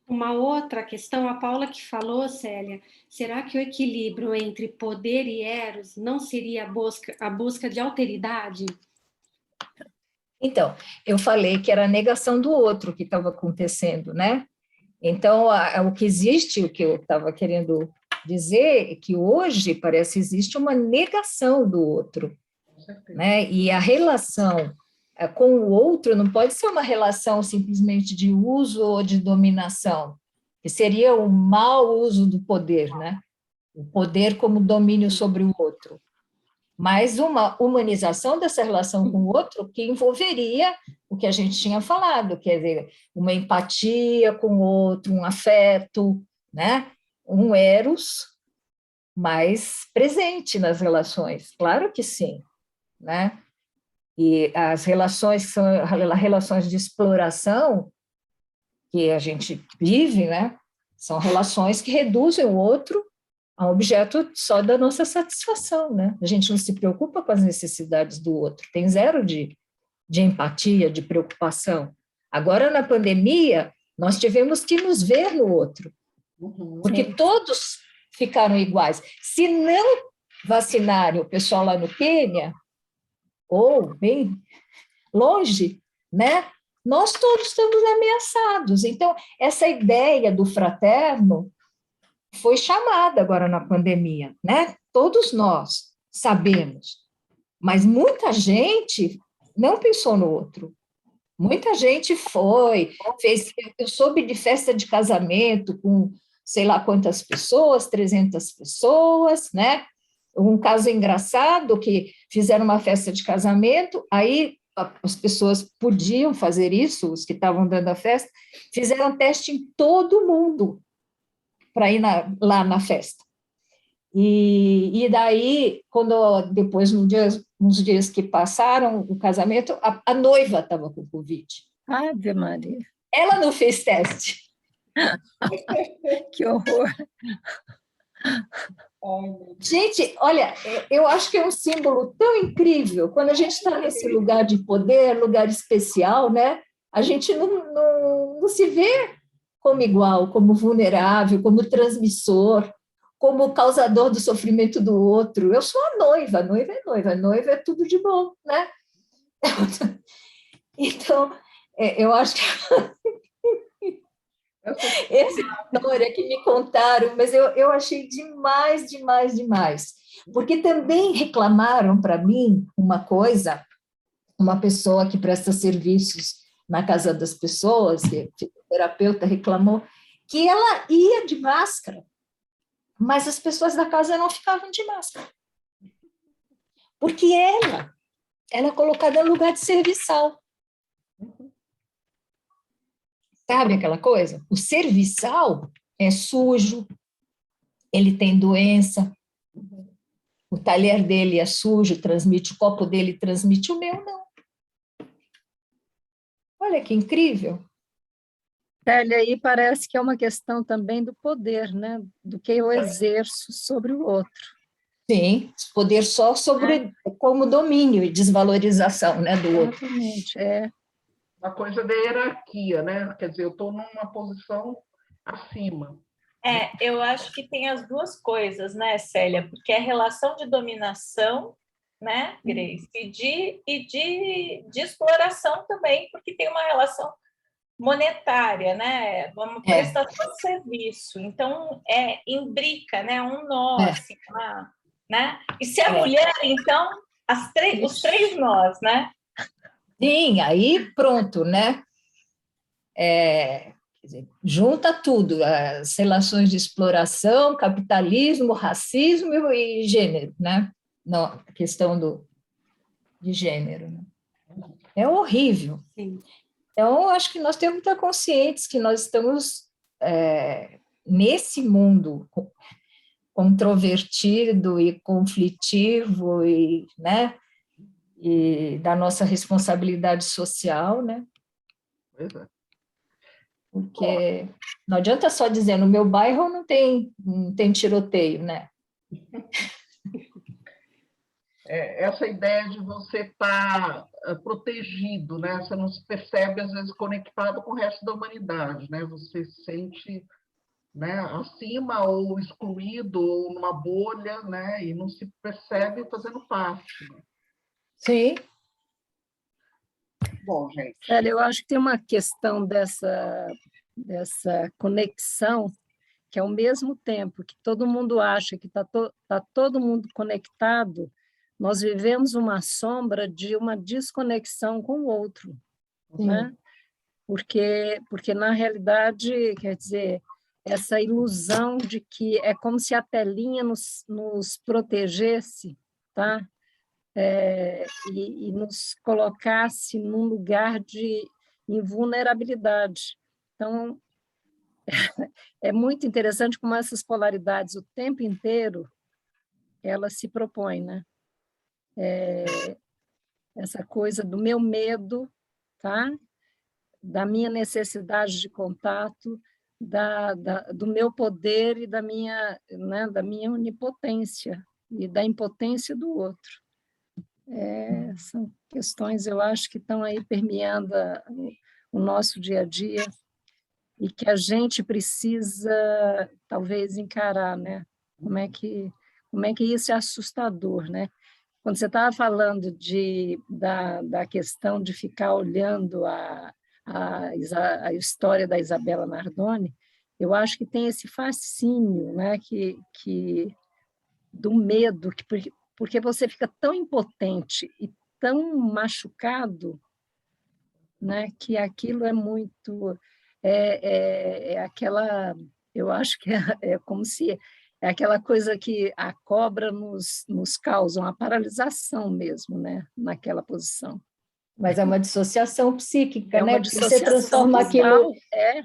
Speaker 4: Uma outra questão, a Paula que falou, Célia, será que o equilíbrio entre poder e eros não seria a busca de alteridade?
Speaker 1: Então, eu falei que era a negação do outro que estava acontecendo, né? Então, o que existe, o que eu estava querendo dizer, é que hoje parece existe uma negação do outro, né? E a relação com o outro não pode ser uma relação simplesmente de uso ou de dominação, que seria o mau uso do poder, né? O poder como domínio sobre o outro. Mas uma humanização dessa relação com o outro que envolveria o que a gente tinha falado, quer dizer, uma empatia com o outro, um afeto, né? Um eros mais presente nas relações, claro que sim, né? E as relações que são relações de exploração que a gente vive, né? São relações que reduzem o outro a um objeto só da nossa satisfação, né? A gente não se preocupa com as necessidades do outro, tem zero de empatia, de preocupação. Agora, na pandemia, nós tivemos que nos ver no outro, porque todos ficaram iguais. Se não vacinarem o pessoal lá no Quênia, ou bem longe, né? Nós todos estamos ameaçados. Então, essa ideia do fraterno foi chamada agora na pandemia, né? Todos nós sabemos, mas muita gente não pensou no outro. Muita gente fez. Eu soube de festa de casamento com sei lá quantas pessoas, 300 pessoas, né? Um caso engraçado que fizeram uma festa de casamento, aí as pessoas podiam fazer isso, os que estavam dando a festa, fizeram teste em todo mundo para ir lá na festa. E daí, depois, uns dias que passaram o casamento, a noiva estava com Covid.
Speaker 6: Ave Maria.
Speaker 1: Ela não fez teste.
Speaker 6: Que horror.
Speaker 1: Gente, olha, eu acho que é um símbolo tão incrível. Quando a gente está nesse lugar de poder, lugar especial, né? A gente não se vê como igual, como vulnerável, como transmissor, como causador do sofrimento do outro. Eu sou a noiva é noiva, noiva é tudo de bom, né? Então, eu acho que essa história que me contaram, mas eu achei demais, demais, demais. Porque também reclamaram para mim uma coisa, uma pessoa que presta serviços na casa das pessoas, que é terapeuta, reclamou que ela ia de máscara, mas as pessoas da casa não ficavam de máscara. Porque ela é colocada no lugar de serviçal. Sabe aquela coisa? O serviçal é sujo, ele tem doença, o talher dele é sujo, transmite, o copo dele transmite, o meu não. Olha que incrível.
Speaker 6: Célia, aí parece que é uma questão também do poder, né? Do que eu exerço sobre o outro.
Speaker 1: Sim, poder só sobre como domínio e desvalorização, né, do outro.
Speaker 6: Exatamente,
Speaker 2: Uma coisa da hierarquia, né? Quer dizer, eu estou numa posição acima.
Speaker 7: Eu acho que tem as duas coisas, né, Célia? Porque é relação de dominação, né, Grace? E de exploração também, porque tem uma relação monetária, né? Uma prestação de serviço. Então, imbrica, né? Um nó, assim, né? E se é mulher, então, os três nós, né?
Speaker 1: Sim, aí pronto, né? Quer dizer, junta tudo, as relações de exploração, capitalismo, racismo e gênero, né? Não, a questão de gênero. Né? É horrível.
Speaker 4: Sim.
Speaker 1: Então, acho que nós temos que estar conscientes que nós estamos nesse mundo controvertido e conflitivo e, né? E da nossa responsabilidade social, né? Porque não adianta só dizer, no meu bairro não tem tiroteio, né?
Speaker 2: Essa ideia de você estar protegido, né? Você não se percebe, às vezes, conectado com o resto da humanidade, né? Você se sente, né, acima ou excluído, ou numa bolha, né? E não se percebe fazendo parte. Né?
Speaker 1: Sim.
Speaker 2: Bom, gente.
Speaker 6: Célia, eu acho que tem uma questão dessa conexão, que ao mesmo tempo que todo mundo acha que está todo mundo conectado, nós vivemos uma sombra de uma desconexão com o outro, né? Porque na realidade, quer dizer, essa ilusão de que é como se a telinha nos protegesse, tá? E nos colocasse num lugar de invulnerabilidade. Então, é muito interessante como essas polaridades o tempo inteiro elas se propõem, né? Essa coisa do meu medo, tá? Da minha necessidade de contato, do meu poder e da minha, né, da minha onipotência e da impotência do outro. São questões, eu acho, que estão aí permeando o nosso dia a dia e que a gente precisa, talvez, encarar, né? Como é que isso é assustador, né? Quando você estava falando da questão de ficar olhando a história da Isabela Nardoni, eu acho que tem esse fascínio, né? Do medo, porque você fica tão impotente e tão machucado, né? Que aquilo é muito... aquela... Eu acho que é como se... É aquela coisa que a cobra nos causa, uma paralisação mesmo, né? Naquela posição.
Speaker 1: Mas é uma dissociação psíquica,
Speaker 6: É uma
Speaker 1: né? Porque você
Speaker 6: dissociação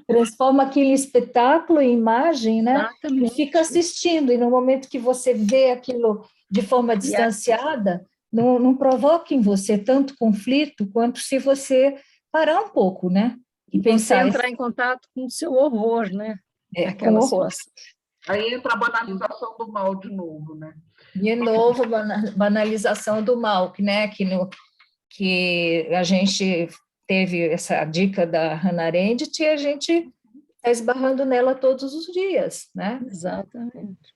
Speaker 1: transforma aquilo em espetáculo, em imagem, né?
Speaker 6: Exatamente.
Speaker 1: E fica assistindo, e no momento que você vê aquilo de forma distanciada, não provoca em você tanto conflito quanto se você parar um pouco, né?
Speaker 6: E pensar, entrar em contato com o seu horror, né?
Speaker 1: Com horror.
Speaker 2: Situação. Aí entra a banalização do mal de novo, né?
Speaker 1: De novo, a banalização do mal, né? Que a gente teve essa dica da Hannah Arendt e a gente está esbarrando nela todos os dias, né?
Speaker 6: Exatamente.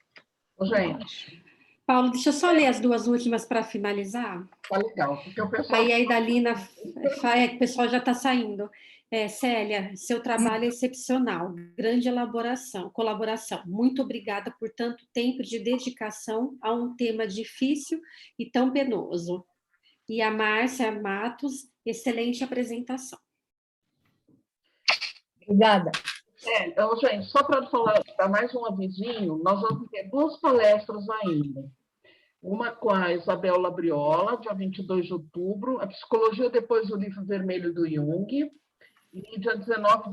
Speaker 2: Gente.
Speaker 4: Paulo, deixa eu só ler as duas últimas para finalizar.
Speaker 2: Tá legal, porque o pessoal...
Speaker 4: Aí a Idalina, o pessoal já está saindo. Célia, seu trabalho é excepcional, grande colaboração. Muito obrigada por tanto tempo de dedicação a um tema difícil e tão penoso. E a Márcia Matos, excelente apresentação.
Speaker 1: Obrigada.
Speaker 2: Então, gente, só para dar mais um avisinho, nós vamos ter 2 palestras ainda. Uma com a Isabel Labriola, dia 22 de outubro, a Psicologia depois do Livro Vermelho do Jung, e dia 19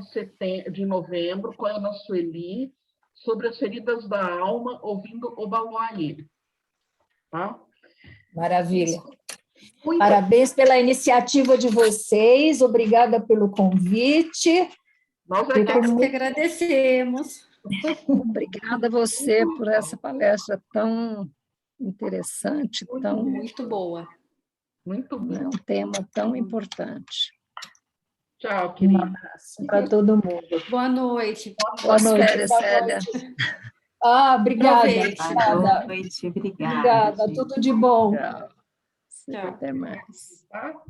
Speaker 2: de novembro, com a Ana Sueli, sobre as feridas da alma, ouvindo Obaluayê. Tá?
Speaker 1: Maravilha. Parabéns pela iniciativa de vocês, obrigada pelo convite.
Speaker 2: Nós
Speaker 4: que agradecemos.
Speaker 6: Obrigada a você por essa palestra tão interessante,
Speaker 4: muito boa.
Speaker 2: Muito bom.
Speaker 6: Um tema tão importante.
Speaker 2: Tchau, querida.
Speaker 1: Um abraço para todo mundo.
Speaker 4: Boa noite.
Speaker 6: Boa noite, Célia.
Speaker 1: Obrigada.
Speaker 3: Boa noite, obrigada.
Speaker 1: Obrigada, tudo de bom.
Speaker 6: Tchau. Até mais.
Speaker 2: Tá?